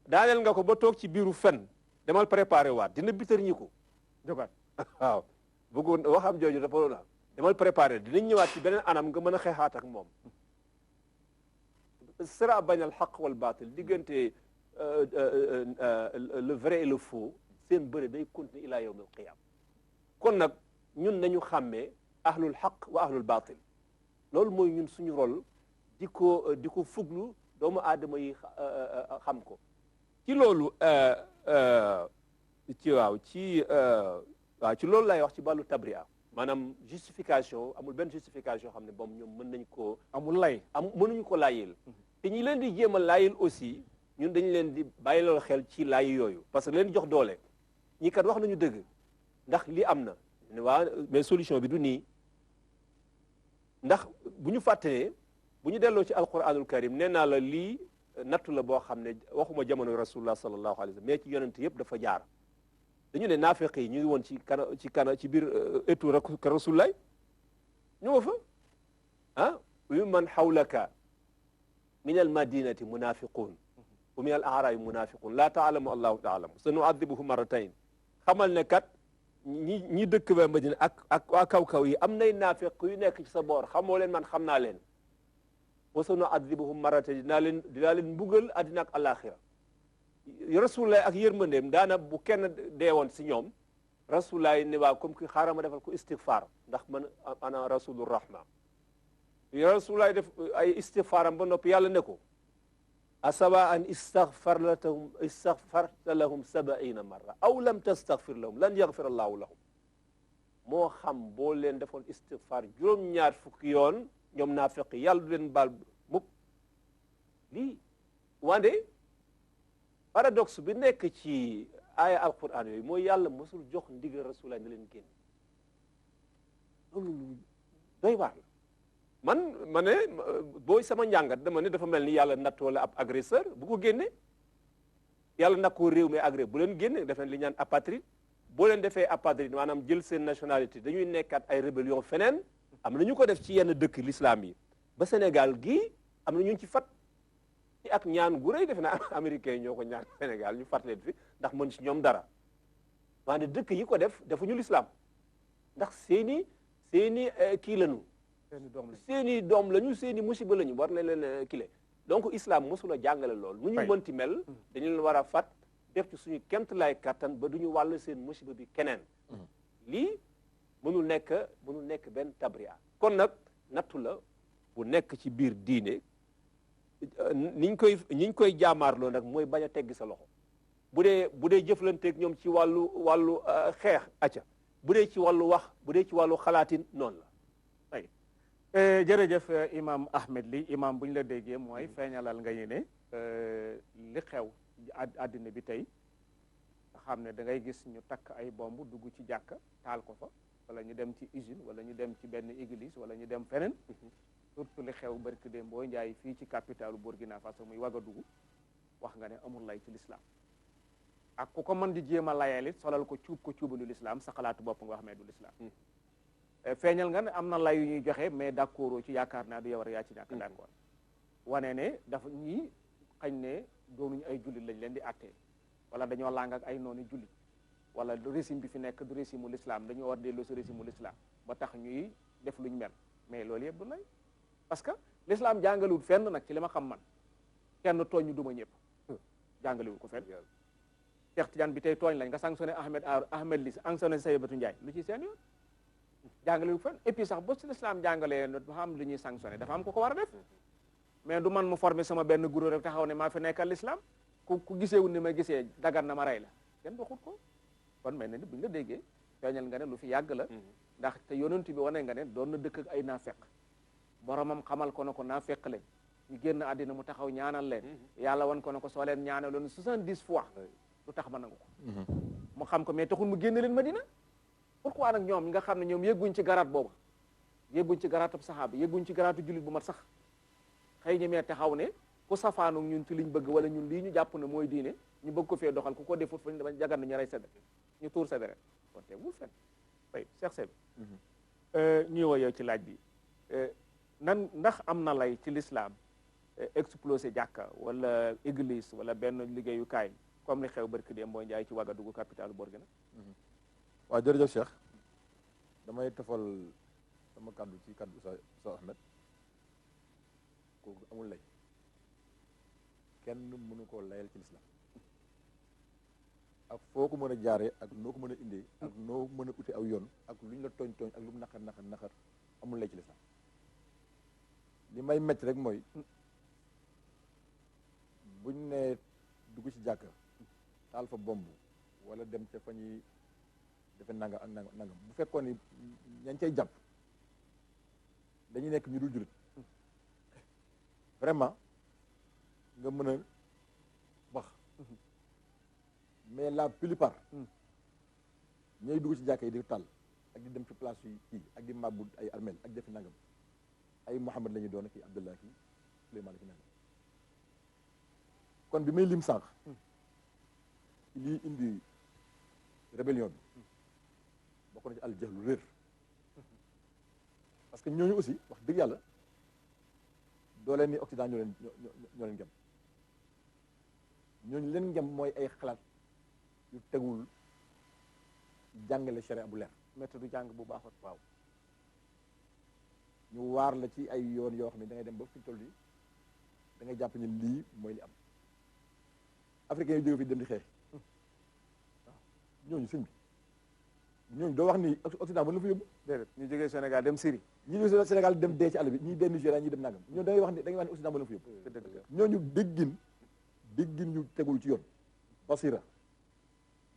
daaneel nga ko ba toog ci biiru fen demal préparé waat dina bitar ñi ko jógaat waaw bëggoon waxam jooju dafa doon demal préparé dinañ ñëwaat ci beneen anam nga mën a xeexaat ak moom sera baynal xaq wal baatil diggante le vrai et le faux seen bëre day continuer ila yawm al qiyam kon nag ñun nañu xàmmee ahlul xaq wa ahlul baatil loolu mooy ñun suñu rôle di ko fuglu doomu aadama yi xam ko ci loolu ci loolu lay wax ci wàllu tabria maanaam justification amul benn justification xam ne boom ñoom mën nañ koo amul lay mënuñu ko laayil te ñi leen di jéem a laayil aussi ñun dañu leen di bàyyiloo xel ci laay yooyu parce que leen jox doole ñi kat wax nañu dëgg ndax li am na waa mais solution bi du nii ndax bu ñu fàttalee bu ñu delloo ci alquranul karim nee naa la lii nattu la boo xam ne waxuma jamono rasulullah sallallahu alayhi wa sallam mais ci yonent yëpp dafa jaar dañu ne naafeq yi ñu ngi woon ci biir étu rasulullah ñu nga fa ah yu man xawlaka min al madinati munafiqun wa min al aarabi munafiqun laa taalamu allahu taalamu sa nuadibuhu marratayn xamal ne kat ñi dëkk ba Madina ak waa kaw-kaw yi am nay naafeq yu nekk ci sa boor xamoo leen man xam naa leen wa sa nuadibuhum marratayn dinaa leen mbugal àddina ak alaxira rasulullah ak yërmandeem daana bu kenn deewoon si ñoom rasulullah ne waa comme que xaaral ma defal ko istighfar ndax man ana rasulur rahma rasulullah def ay istighfaram ba noppi yàlla ne ko asaba an istaghfarta lahum 70 marra aw lam tastaghfir lahum lan yaghfir allahu lahum moo xam boo leen defoon istighfar juróom-ñaar fukki yoon ñoom naafeq yàlla du leen baal mukk lii wande paradoxe bi nekk ci aaya alquran yooyu mooy yàlla mosul jox ndigal rasulullah ne leen génn loolu lu doy waar la ma ne booy sama njàngat dama ne dafa mel ni yàlla nattoo la ab agresseur bu ko génne yàlla nakkoo réew mi agré bu leen génne def li ñaan apatride boo leen defee apatride maanaam jël seen nationalité dañuy nekkaat ay rébellion feneen am na ñu ko def ci yenn dëkk l'islam yi ba Sénégal gii am na ñu ci fat ci ak ñaan gu rëy defe na américains yi ñoo ko ñaan Sénégal ñu fat leen fi ndax mën ci ñoom dara wante dëkk yi ko def defuñu l'islam ndax seeni kii lañu seeni doom lañu seeni musiba lañu war na leen kile donc islam mosula jàngale lool nu ñu mënti mel dañu leen war a fat def ci suñu kemt lay kattan ba duñu wàll seen musiba bi keneen lii mënul nekk benn tabria kon nag nattu la bu nekk ci biir diine ñi ñu koy jaamaarloo nag mooy bañ a teggi sa loxo bu dee jëflanteeg ñoom ci wàllu xeex acca bu dee ci wàllu wax bu dee ci wàllu xalaatin noonu la jërëjëf imam Ahmed Ly imam bu ñu la déggee mooy feeñalal nga ñu ne li xew àddina bi tey nga xam ne da ngay gis ñu takk ay bomb dugg ci jàkka taal ko fa wala ñu dem ci usine wala ñu dem ci benn église wala ñu dem feneen surtout li xew barki démb booy njaay fii ci capitalu Burkina Faso muy Ouagadougou wax nga ne amul lay ci l'islam ak ku ko mën di jéem a layal it solal ko cuubalu l'islam sa xalaatu bopp nga wax mais du l'islam feeñal nga ne am na lay yu ñuy joxe mais d'accord ci yaakaar naa du yow yaa ci ñàkk d'accord wane ne dafa ñii xañ ne doonuñu ay jullit lañ leen di attee wala dañoo làng ak ay noonu jullit wala régime bi fi nekk du régime mu l'islam dañoo war delloo si régime mu l'islam ba tax ñuy def luñ mel mais loolu yëpp du lay parce que l'islam jàngaliwul fenn nag ci li ma xam man kenn tooñ ñu duma ñëpp jàngaliwul ko fenn Cheikh Tidiane bi tey tooñ lañ nga sanctionné Ahmed Ly sanctionné Saybatu Ndiaye lu ci seen yoon jàngaliwul fenn et puis sax ba ci l'islam jàngalee dafa am lu ñuy sanctionné dafa am ko war a def mais du man mu formé sama benn groupe rek taxaw ne maa fi nekkal l'islam ku giseewul ni ma gisee dagan na ma rey la kenn waxut ko kon mel na ni buñu la déggee feeñal nga ne lu fi yàgg la ndax te yonent bi wane nga ne doon na dëkk ak ay naafeq boromam xamal ko na ko naafeq lañ ñu génn àddina mu taxaw ñaanal leen yàlla wan ko na ko soo leen ñaanaloon 70 fois lu tax ma nangu ko mu xam ko mais taxul mu génn leen Madina pourquoi nag ñoom nga xam ne ñoom yegguñ ci garaat boobu yegguñ ci garaatu saxaaba yegguñ ci garaatu jullit bu mat sax xëy ñi mee taxaw ne ku safaanu ñun ci liñ bëgg wala ñun lii ñu jàpp ne mooy diine ñu bëgg ko fee doxal ku ko defut fa ñu dama jagan na ñu rey sedda ñu tuur sedere kon te wul fen ay Cheikh Seb ñuy woo yow ci laaj bi nan ndax am na lay ci l'islam explosé jàkka wala église wala benn liggéeyukaay comme li xew barki dem booy njaay ci Ouagadougou capitale Burkina waaw jërëjëf Cheikh damay tofal sama kaddu ci kaddu sa Ahmed kooku amul lay kenn mënu koo layal ci l'islam ak foo ko mën a jaaree ak noo ko mën a indee ak noo mën a uti aw yoon ak lu ñu la tooñ ak lu mu naqar amul lay ci l'islam li may métti rek mooy buñ ne dugg ci jàkka taal fa bomb wala dem ca fa ñuy defe nangam ak nangam bu fekkoon ni ñañ cay jàpp dañuy nekk ñu dul jullit vraiment nga mën a wax mais la plupart ñooy dugg ci jàkka yi di tàll ak di dem ci place yi kii ak di màbbu ay armel ak defi nangam ay Muhammad la ñuy doon kii Abdullah kii Suleymaan ki nangam kon bi may lim sànq lii indi rébellion bi bokk na ci al jahlu réer parce que ñooñu aussi wax dëgg yàlla doo leen ni Occident ñoo leen ngem ñooñu leen ngem mooy ay xalaat yu tegul jàngale sharia bu leer méthode jàng bu baaxut waaw ñu waar la ci ay yoon yoo xam ne da ngay dem ba fi toll yi da ngay jàpp ni lii mooy li am africains yi jóge fi dem di xeex waaw ñooñu sëñ bi ñooñu doo wax ni Occident mën na fa yóbbu déedéet ñu jógee Sénégal dem Syrie ñi jóge Sénégal dem dee ci àll bi ñii dem Nigéria ñii dem nangam ñooñu da ngay wax ni Occident mën na fa yóbbu ñooñu déggin ñu tegul ci yoon basira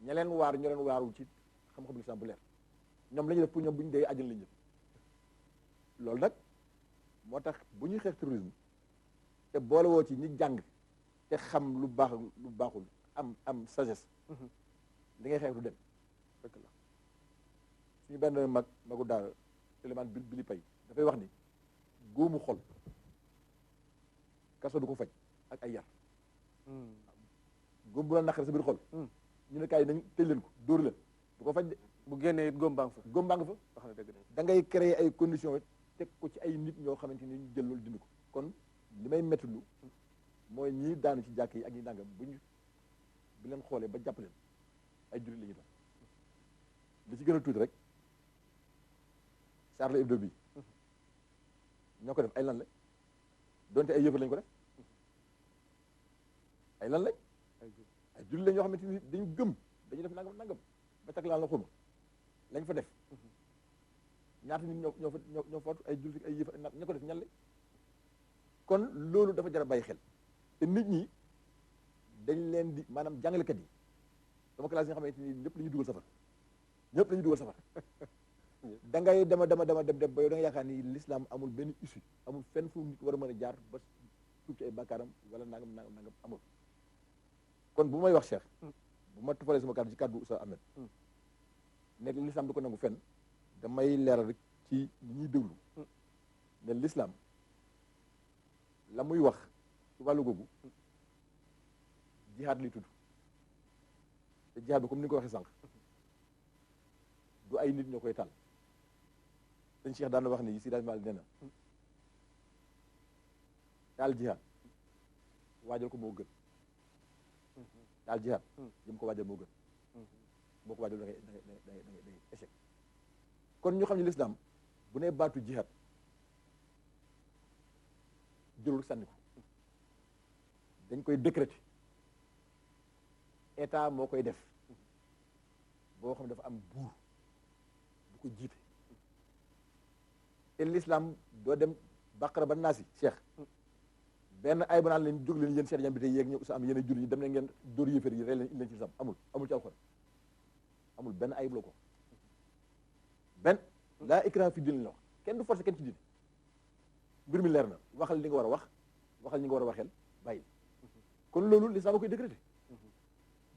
ña leen waar ñu leen waarul ci xam-xam lislaam bu leer ñoom la ñuy def pour ñoom bu ñu dee àjjana la ñu loolu nag moo tax bu ñuy xeex terrorisme te boole woo ci ñi jàng te xam lu baax lu baaxul am sagesse li ngay xeex du dem fekk la suñu benn magu daal Souleymane Bili Pay dafay wax ni góomu xol kaso du ko faj ak ay yar góom bu la naqare sa biir xol ñu ne kaay nañ tëj leen ko dóor leen du ko faj de bu génnee it góom baa nga fa góom baa nga fa wax na dëgg da ngay créer ay conditions teg ko ci ay nit ñoo xamante ni ñu jël loolu dindi ko kon li may métti lu mooy ñii daanu ci jàkk yi ak ñi nangam bu leen xoolee ba jàpp leen ay jullit la ñuy doon li ci gën a tuuti rek Charlie Hebdo bi ñoo ko def ay lan la donte ay yëfar lañ ko def ay lan lañ ay jullit lañ yoo xamante ni dañu gëm dañu def nangam ba tak laan la xuma lañ fa def ñaata nit ñoo faatu ay jullit ay yëfar ña ko def ñan lañ kon loolu dafa jar a bàyyi xel te nit ñi dañ leen di maanaam jàngalekat yi sama classe yi nga xamante ni ñëpp la ñuy dugal safar ñëpp la ñuy dugal safar da ngay dem ba yow da nga yaakaar ni l'islam amul benn issue amul fenn fu nit war a mën a jaar ba tuub ci ay bàkkaaram wala nangam amul kon bu may wax Cheikh bu ma tufalee sama kàddu ci kàddu Oustaz Ahmed nekk l'islam du ko nangu fenn damay leeral rek ci ñi ñuy déglu ne l'islam la muy wax ci wàllu googu jihaad li tudd te jihaad bi comme ni nga ko waxee sànq du ay nit ñoo koy taal sëñ Cheikh daan na wax ni si daal nee na taal jihaad waajal ko moo gën taal jihaad jëm ko waajal moo gën boo ko waajal da ngay échec kon ñu xam ne l'islam bu nee baatu jihaad jëlul sànni ko dañ koy décréter état moo koy def boo xam ne dafa am buur bu ko jiite te l'islam doo dem baqara ba naasi Cheikh benn ay ba naan leen jóg leen yéen seet yam bi tey yéeg ñëw sa am yéen jur yi dem na ngeen dóor yéeféer yi rey leen ci lislam amul ci alxuraan amul benn ayib la ko benn laa ikraha fi diin la wax kenn du forcé kenn ci diin mbir mi leer na waxal li nga war a wax waxal ñi nga war a waxeel bàyyi kon loolu l'islam a koy décréter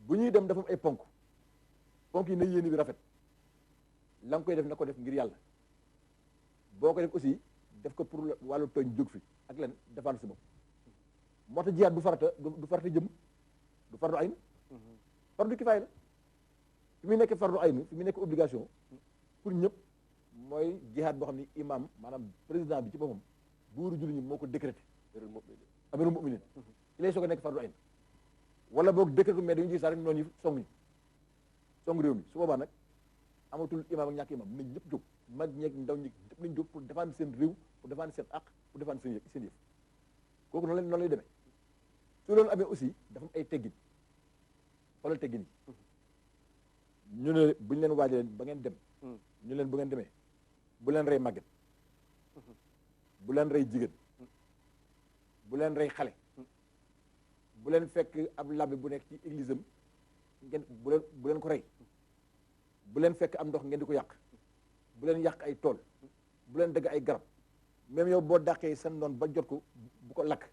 bu ñuy dem dafa am ay ponk yi na yéene bi rafet la nga koy def na ko def ngir yàlla boo ko def aussi def ko pour wàllu tooñ jóg fi ak leen défendre si bopp moo tax jihaad du farata jëm du fardu ayn fardu kifaaya la fi muy nekk fardu ayn fi muy nekk obligation pour ñëpp mooy jihaad boo xam ni imam maanaam président bi ci boppam buuru julli ñi moo ko décrété amirul mu'minin ci lay soog a nekk fardu ayn wala boog décrété mais dañu gis rek noonu yi song réew mi su boobaa nag amatul imam ak ñàkk imam nañ ñëpp jóg mag ñeeg ndaw ñi ñëpp nañ jóg pour défendre seen réew pour défendre seen àq pour défendre seen yëf kooku noonu lay demee su loolu amee aussi dafa am ay teggin xoolal teggin yi ñu ne bu ñu leen waajalee ba ngeen dem ñu leen bu ngeen demee bu leen rey màgget bu leen rey jigéen bu leen rey xale bu leen fekk ab labbe bu nekk ci église am ngeen bu leen ko rey bu leen fekk am ndox ngeen di ko yàq bu leen yàq ay tool bu leen dëgg ay garab même yow boo dàqee seen noon ba jot ko bu ko lakk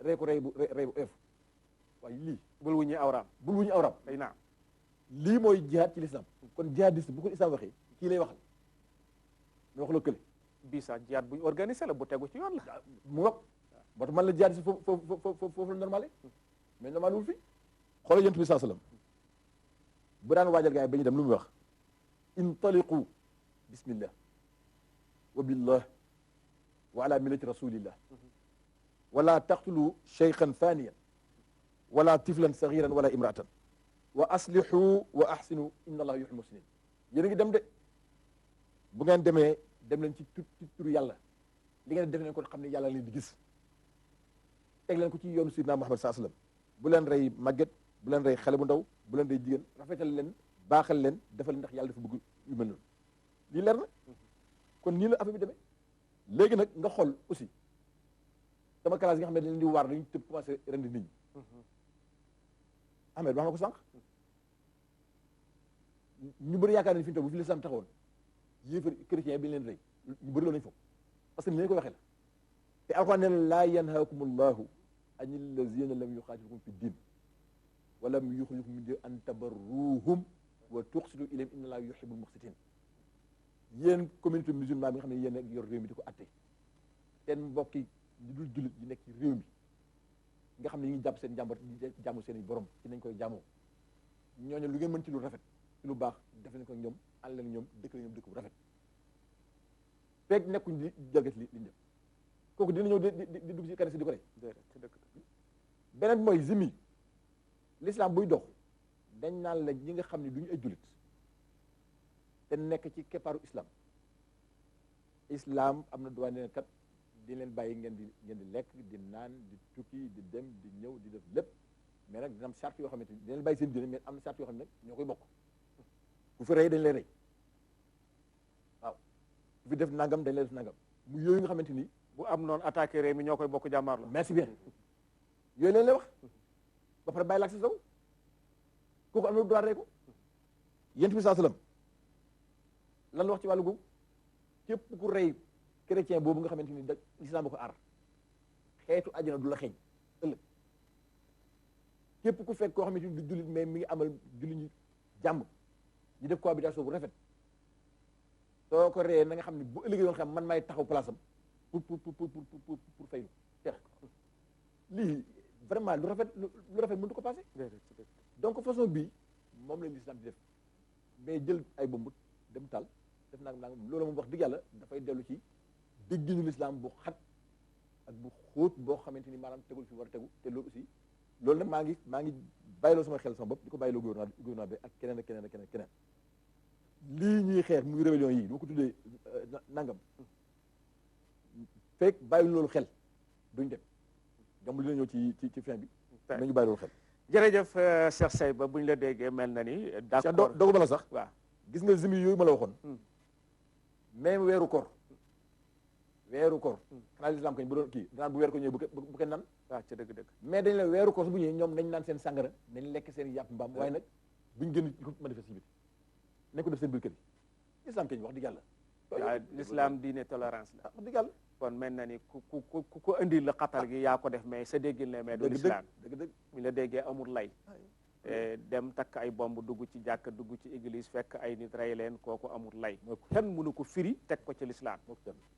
rey bu eef waaye lii bul wuññi awraam ay naa lii mooy jihaad ci l'islam kon jihadiste bu ko islam waxee kii lay waxal mu wax la kële bii sax jihaad bu ñu organisé la bu tegu ci yoon la mu wax moo tax man la jihadiste foofu la normale mais normal wul fi xoolal yonent bi saa sallam bu daan waajal gaa yi ba ñu dem lu muy wax intaliqu bismillah wa billah wa ala millati rasulillah wala taqtulu cheykhan faniyan wala tiflan sagiran wala imraatan wa aslihu wa ahsinu inna allaha yuhibbul muhsinin yéen a ngi dem de bu ngeen demee dem leen ci turu yàlla li ngeen def leen ko xam ne yàlla leen di gis teg leen ko ci yoonu sidna Muhammad saa sallam bu leen rey màgget bu leen rey xale bu ndaw bu leen rey jigéen rafetal leen baaxal leen defal ndax yàlla dafa bëgg yu mel noonu lii leer na kon nii la affaire bi demee léegi nag nga xool aussi sama classe yi nga xam ne dañ leen di waar dañu tëb commencé rendi nit ñi Ahmed wax na ko sànq ñu bëri yaakaar nañ fi ñu toog bu fi l'islam taxawoon yéefar chrétien bi ñu leen rey ñu bëri loolu lañu foog parce que ni leen ko waxee la te alxuraan nee na laa yanhaakum allahu an allazina lam yuqaatilukum fi din wa lam yuxrijukum min diyarikum an tabarruhum wa tuqsitu ilayhim inna allaha yuhibbul muqsitin yéen communauté musulman bi nga xam ne yéen a yor réew mi di ko atte seen mbokki ñu dul jullit yi nekk ci réew mi nga xam ne ñu ngi jàpp seen jàmbat di jàmmu seen i borom ci nañ koy jàmmoo ñooñu lu ngeen mën ci lu rafet ci lu baax def nañ ko ñoom ànd leen ñoom dëkk la ñoom dëkk bu rafet fekk nekkuñ di jalgati li ñu def kooku dina ñëw di dugg ci kanam si di ko rey beneen bi mooy zimmi l'islam buy dox dañ naan la ñi nga xam ne du ñu ay jullit te nekk ci keppaaru islam am na droit ne kat di leen bàyyi ngeen di lekk di naan di tukki di dem di ñëw di def lépp mais nag dina am charte yoo xamante ni di leen bàyyi seen diine mais am na charte yoo xam ne nag ñoo koy bokk ku fi rey dañ lay rey waaw ku fi def nangam dañ lay def nangam mu yooyu nga xamante ni bu am noonu attaqué réew mi ñoo koy bokk jàmmaar la merci bien yooyu leen lay wax ba pare bàyyi laak si saw kooku am na droit rey ko yent bi saa sallam lan la wax ci wàllu googu képp ku rey chrétien boobu nga xamante ni da l'islam ba ko aar xeetu àjjana du la xeeñ ëllëg képp ku fekk koo xamante ni du jullit mais mi ngi amal jullit ñi jàmm ñu def cohabitation bu rafet soo ko reyee na nga xam ne bu ëllëgee yoon xam man maay taxaw place am pour faylu teex lii vraiment lu rafet mënut ko passé donc façon bii moom la l'islam di def mais jël ay bomb dem tal def nangam loolu moom wax dëgg yàlla dafay dellu ci dégginu l'islam bu xat ak bu xóot boo xamante ni maanaam tegul fi war a tegu te loolu aussi loolu nag maa ngi bàyyiloo sama xel sama bopp di ko bàyyiloo gouvernement bi ak keneen ak keneen lii ñuy xeex muy rébellion yi doo ko tuddee nangam fekk bàyyi loolu xel duñ dem gam li na ñëw ci fin bi nañu bàyyi loolu xel jërëjëf Cheikh Seyba buñ la déggee mel na ni d'accord dogu ma la sax waaw gis nga zimi yooyu ma la waxoon même weeru koor xanaa l'islam kañ bu doon kii danaan bu weeru ko ñëwee bu kenn naan waaw ca dëgg-dëgg mais dañ la weeru koor su bu ñëwee ñoom nañ naan seen sàngara nañ lekk seen yàpp mbaam waaye nag buñ gën ko manifeste bi nañ ko def seen biir kër yi islam kañ wax dëgg yàlla waaw l'islam diine tolérance la wax dëgg yàlla kon mel na ni ku ko indi la xatar gi yaa ko def mais sa déggin ne mais du l'islam dëgg ñu la déggee amul lay dem takk ay bomb dugg ci jàkk dugg ci église fekk ay nit rey leen kooku amul lay kenn mënu ko firi teg ko ci l'islam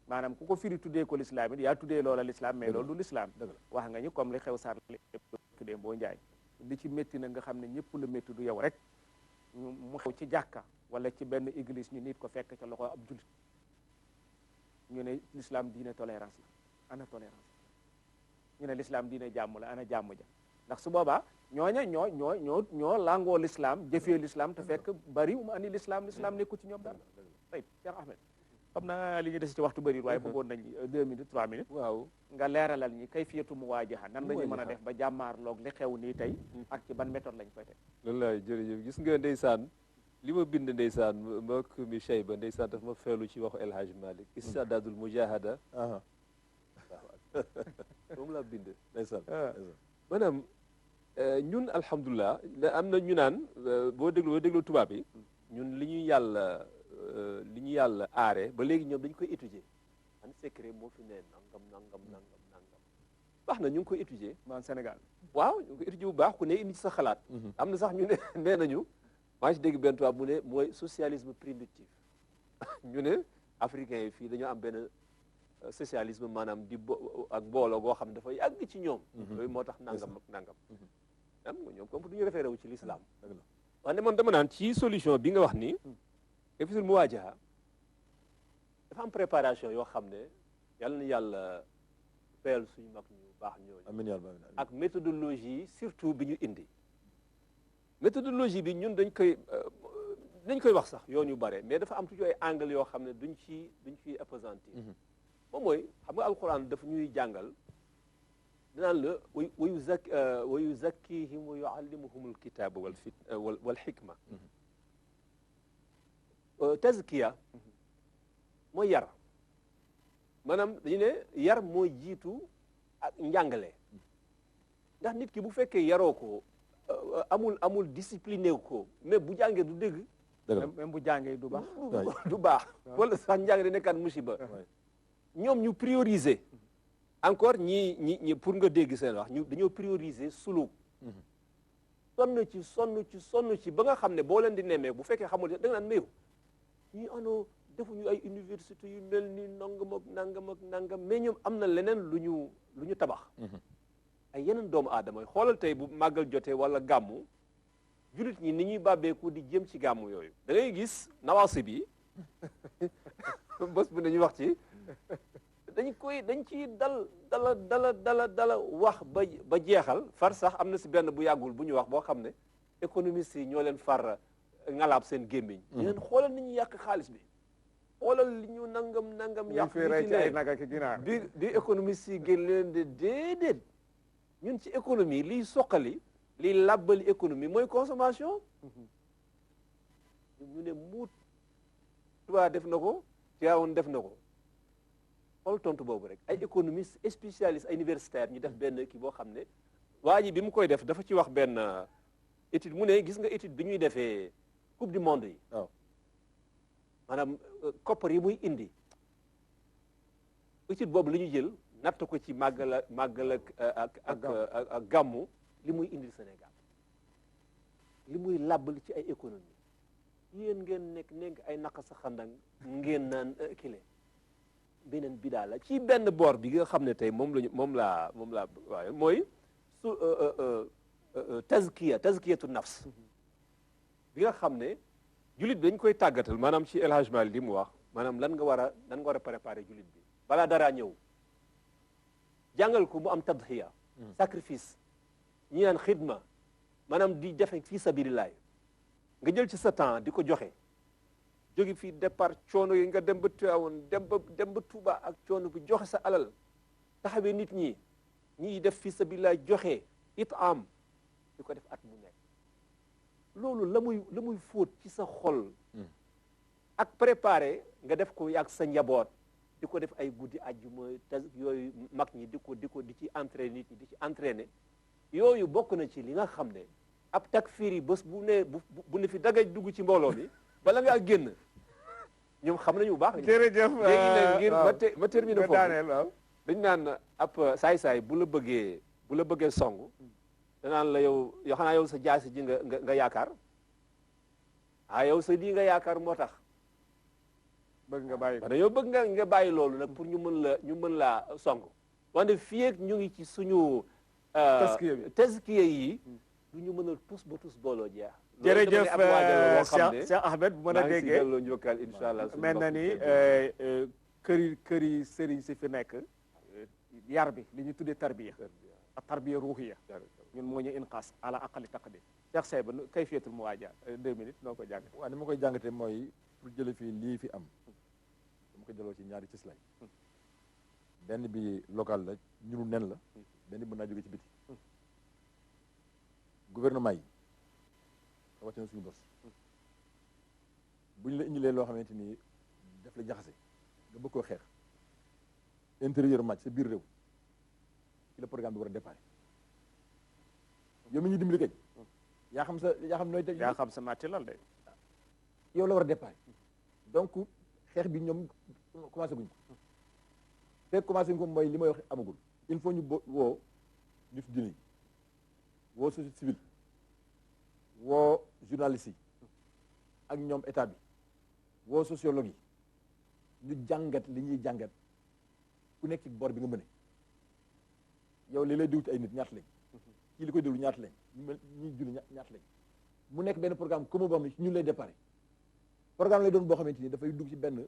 maanaam ku ko firi tuddee ko l'islam it yaa tuddee loola l'islam mais loolu du l'islam wax nga ñu comme li xew sar dee boo njaay li ci métti na nga xam ne ñëpp la métti du yow rek mu xew ci jàkka wala ci benn église ñu nit ko fekk ca loxo ab jullit ñu ne l'islam diine tolérance la ana tolérance ñu ne l'islam diine jàmm la ana jàmm ja ndax su boobaa ñooña ñoo langoo l'islam jëfee l'islam te fekk bari andi l'islam nekku ci ñoom dara tey Cheikh Ahmed xam na li ñu des ci waxtu bëri waaye bëggoon nañ 2 minutes 3 minutes waaw nga leeralal ñi kayfiyatu muwaajaha nan la ñu mën a def ba jàmmaarloog li xew nii tey ak ci ban méthode lañ koy teg wallaay jërëjëf gis nga ndeysaan li ma bind ndeysaan mbokk mi Cheyba ndeysaan daf ma feelu ci waxu El Hadj Malick istidadul mujahada waaw moom laa bind ndeysaan maanaam ñun alhamdulilah am na ñu naan boo déglu tubaab yi ñun li ñu yàlla aare ba léegi ñoom dañu koy étudier an secret moo fi ne nangam baax na ñu ngi koy étudier man Sénégal waaw ñu ngi koy étudier bu baax ku ne indi ci sa xalaat am na sax ñu ne nee nañu maa ci dégg benn tubaab mu ne mooy socialisme primitif ñu ne africains yi fii dañoo am benn socialisme maanaam di ak mbooloo goo xam ne dafa yàgg ci ñoom yooyu moo tax nangam ak nangam am nga ñoom comme du ñu référé wu ci l'islam wante man dama naan ci solution bi nga wax ni éfisul muwaajaha dafa am préparation yoo xam ne yàlla na yàlla fayal suñu mag ñu baax ñooñu amiin yaa rabbi ak méthodologie surtout bi ñu indi méthodologie bi ñun dañ koy wax sax yoon yu bare mais dafa am toujours ay angle yoo xam ne duñ ciy appesantir moom mooy xam nga alquran dafa ñuy jàngal dinaan la wa yuzakkihim wa yuallimuhum alkitaba wal xikma tazkiya mooy yar maanaam dañu ne yar mooy jiitu ak njàngale ndax nit ki bu fekkee yaroo ko amul discipliné ko mais bu jàngee du dégg même bu jàngee du baax du baax wala sax njàng di nekkaat musiba ñoom ñu prioriser encore ñi pour nga dégg seen wax ñu dañoo prioriser suluk sonn ci ba nga xam ne boo leen di nemmee bu fekkee xamul da nga naan méew ñi ano defuñu ay université yu mel ni nangam ak nangam mais ñoom am na leneen lu ñu tabax ay yeneen doomu aadama xoolal tey bu màggal jotee wala gàmmu jullit ñi ni ñuy bàbbeeku di jëm ci gàmmu yooyu da ngay gis nawaasi bi bés bu ne ñu wax ci dañ ciy dala wax ba jeexal far sax am na si benn bu yàggul bu ñu wax boo xam ne économistes yi ñoo leen far ngalaab seen gémmiñ ñu leen xoolal ni ñu yàq xaalis bi xoolal li ñu nangam yàq bi économistes yi génn leen de déedéet ñun ci économie liy soqali liy làbbali économie mooy consommation ñu ne muut Tuubaa def na ko Tiwaawan def na ko xool tontu boobu rek ay économistes spécialistes ay universitaires ñu def benn kii boo xam ne waa ji bi mu koy def dafa ci wax benn étude mu ne gis nga étude bi ñuy defee coupe du monde yi waaw maanaam koppar yi muy indi étude boobu la ñu jël natt ko ci màggal ak gàmmu li muy indil Sénégal li muy làbbali ci ay économie yéen ngeen nekk ay naqa sa xandang ngeen naan kile beneen bidaa la ci benn boor bi nga xam ne tey moom laa waaye mooy su tazkiyatu nafs bi nga xam ne jullit bi dañ koy tàggatal maanaam ci El Hadj Malick li mu wax maanaam lan nga war a préparer jullit bi balaa daraa ñëw jàngal ko mu am tadhiya sacrifice ñi naan xidma maanaam di jafe fii sabilillah nga jël ci sa temps di ko joxe jóge fii départ coono yi nga dem ba Tiwaawan dem ba Tuuba ak coono bi joxe sa alal taxawee nit ñi def fii sabilillah joxe itam di ko def at mu nekk loolu la muy fóot ci sa xol ak préparé nga def ko ak sa njaboot di ko def ay guddi àjjuma yooyu mag ñi di ci entraîner nit ñi di ci entraîner yooyu bokk na ci li nga xam ne ab takfiir yi bés bu ne fi dagaj dugg ci mbooloo mi bala ngaa génn ñoom xam nañu bu baax. jërëjëf léegi nag ngir ma terminer foofu dañu naan ab saay-saay bu la bëggee song danaan la yow xanaa yow sa jaasi ji nga yaakaar yow sa lii nga yaakaar moo tax bëgg nga bàyyi ko yow bëgg nga bàyyi loolu nag pour ñu mën laa song wante fii ak ñu ngi ci suñu tazkiya yi du ñu mën a tus ba tus booloo jeex. jërëjëf Cheikh Ahmed bu mën a déggee maa ngi si incha allah mel na ni kër yi sëriñ si fi nekk yar bi li ñu tuddee tarbiya ak tarbiya ruuxiya ñun moo ñu inqaas ala aqali taqdim Cheikh Seyba kayfiyatul muwaaja 2 minutes noo ko jàngate. waaw ni ma koy jàngatee mooy pour jële fii lii fi am dama ko jëloo ci ñaari cëslaay benn bi local la ñunu nen la benn bi mën naa jóge ci biti gouvernement yi rawatina suñu bos bu ñu la indilee loo xamante ni daf la jaxase nga bëgg koo xeex intérieur match sa biir réew ci la programme bi war a départ yow mi ñuy dimbali kañ yaa xam sa màcc lal de yow la war a départ donc xeex bi ñoom commencé guñ ko fekk commencé guñ ko mooy li may wax amagul il faut ñu woo nitu diine yi woo société civile woo journaliste yi ak ñoom état bi woo sociologue yi ñu jàngat li ñuy jàngat ku nekk ci boor bi nga mëne yow li lay diwti ay nit ñaata lañ kii li koy déglu ñaata lañ ñuy julli ñaata lañ mu nekk benn programme commun boo xam ne ci ñun lay déparé programme lay doon boo xamante ni dafay dugg ci benn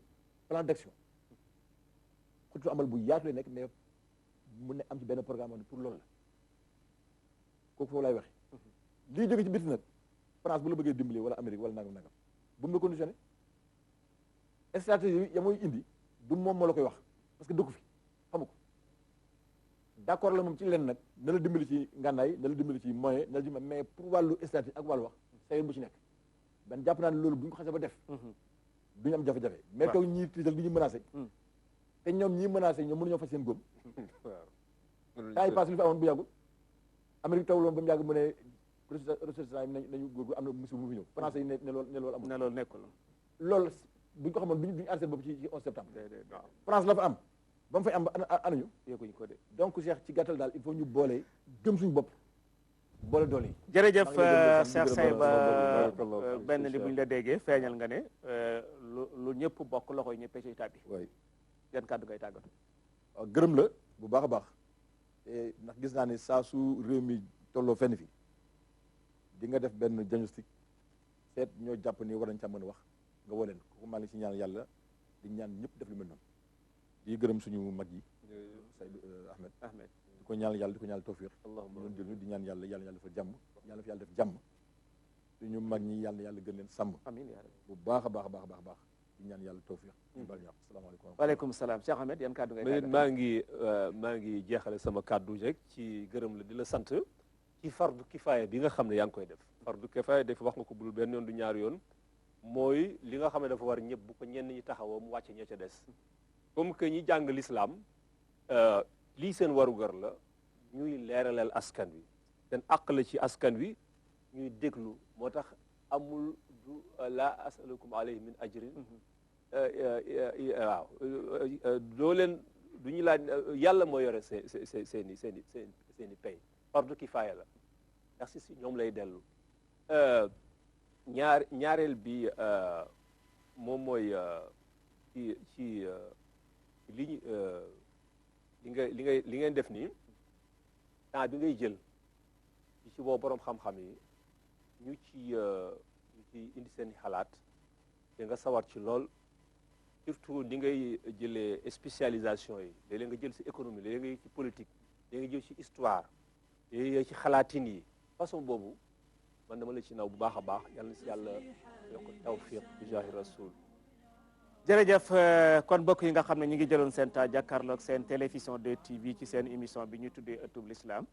plan d'action xutu amal bu yaatu lay nekk mais mu ne am ci benn programme ne pour loolu la kooku foofu lay waxe lii jóge ci biti nag France bu la bëggee dimbali wala Amérique wala nangam nangam bu mu la conditionné stratégie ya muy indi du moom moo la koy wax parce que dëkku fi xamu ko d'accord la moom ci leen nag na la dimbali ci ngànnaay na la dimbali ci moyen na la dimbali mais pour wàllu stratégie ak wàllu wax sa yoon bu ci nekk ben jàpp naa ne loolu bu ñu ko xasee ba def duñu am jafe-jafe mais toog ñii tiital di ñu menacé te ñoom ñii menacé ñoom mënuñoo faj seen góom temps yi passé li fi amoon bu yàggul Amérique tawul woon ba mu yàgg mu ne ressortissants yi nañu góorgóorlu am na musiba mu fi ñëw français yi ne loolu amul ne loolu nekkul loolu buñ ko xamoon duñu arrêté boobu ci 11 septembre France la fa am ba mu fay am ba anañu yéeguñ ko de donc Cheikh ci gàttal daal il faut ñu boole gëm suñu bopp boole doole yi jërëjëf Cheikh Sayba benn li buñ la déggee feeñal nga ne lu ñëpp bokk loxoy ñëppee ci tàbbi yan kàddu ngay tàggatu waaw gërëm la bu baax a baax ndax gis naa ne saa su réew mi tolloo fenn fi di nga def benn diagnostic seet ñoo jàpp ni war nañ ca mën a wax nga woo leen kooku maa ngi ci ñaan yàlla di ñaan ñëpp def lu mel noonu di gërëm suñu mag yi Seydou Ahmed di ko ñaan yàlla di ko ñaan tawfiq ñun jël ñu di ñaan yàlla yàlla dafa jàmm yàlla fi yàlla def jàmm suñu mag ñi yàlla gën leen sàmm amiin bu baax a baax a baax a baax di ñaan yàlla tawfiq ñu bal ñaq asalaamaaleykum waaleykum salaam Cheikh Ahmed yan kàddu ngay tàggatu maa ngi jeexale sama kàddu rek ci gërëm la di la sant ci fardu kifaaya bi nga xam ne yaa ngi koy def fardu kifaaya def wax nga ko bul benn yoon du ñaari yoon mooy li nga xam ne dafa war ñëpp bu ko ñenn ñi taxawoo mu wàcce ña ca des comme que ñi jàng l'islam lii seen warugar la ñuy leeralal askan wi seen àq la ci askan wi ñuy déglu moo tax amul du la asalukum alayhi min ajrin waaw doo leen du ñu laaj yàlla moo yore seen i pay fardu kifaaya la ndax si ñoom lay dellu ñaareel bi moom mooy ci li ngeen def nii temps bi ngay jël ci boo boroom xam-xam yi ñu ci indi seen xalaat te nga sawar ci lool surtout ni ngay jëlee spécialisation yi léeg-léeg nga jël ci économie léeg-léeg nga jël ci politique léeg-léeg nga jël ci histoire léeg-léeg ci xalaatin yi façon boobu man dama la ci naw bu baax a baax yàlla na si yàlla yokk tawfiq bi jaahi rasul jërëjëf kon mbokk yi nga xam ne ñu ngi jëloon seen temps jàkkaarloog seen télévision 2TV ci seen émission bi ñu tuddee ëttub l'islam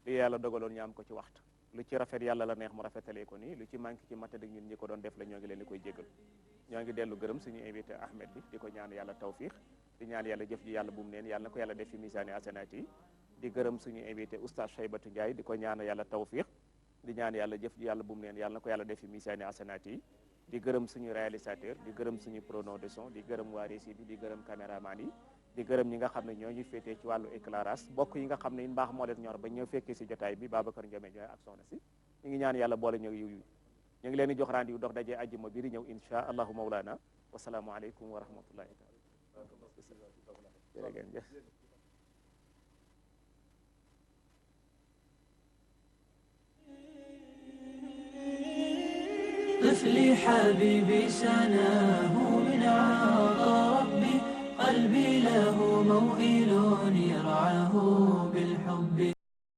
li yàlla dogaloon ñu am ko ci waxtu lu ci rafet yàlla la neex mu rafetalee ko nii lu ci manqué ci matta dik ñun ñi ko doon def la ñoo ngi leen di koy jégal ñoo ngi dellu gërëm suñu invité Ahmed bi di ko ñaan yàlla tawfiq di ñaan yàlla jëf ji yàlla bu mu neen yàlla na ko yàlla def fi misaani hasanati yi di gërëm suñu invité oustaz Cheybatu Ndiaye di ko ñaan yàlla tawfiq di ñaan yàlla jëf ji yàlla bu mu neen yàlla na ko yàlla def fi misaani hasanati yi di gërëm suñu réalisateur di gërëm suñu preneur de son di gërëm waa régie bi di gërëm caméraman yi di gërëm ñi nga xam ne ñoo ñu féetee ci wàllu éclairage bokk yi nga xam ne mbaax moo leen ñor ba ñoo fekkee si jotaay bi Babacar Ndiome Ndiaye ak soxna si ñu ngi ñaan yàlla boole ñëw yiw ñu ngi leen di jox rendez-vous dox dajee àjjuma bi di ñëw insha allahu mawlana wasalaamu aleykum wa rahmatullahi taala jërëjëf طفلي حبيبي سناه من عطا ربي قلبي له موئل يرعاه بالحب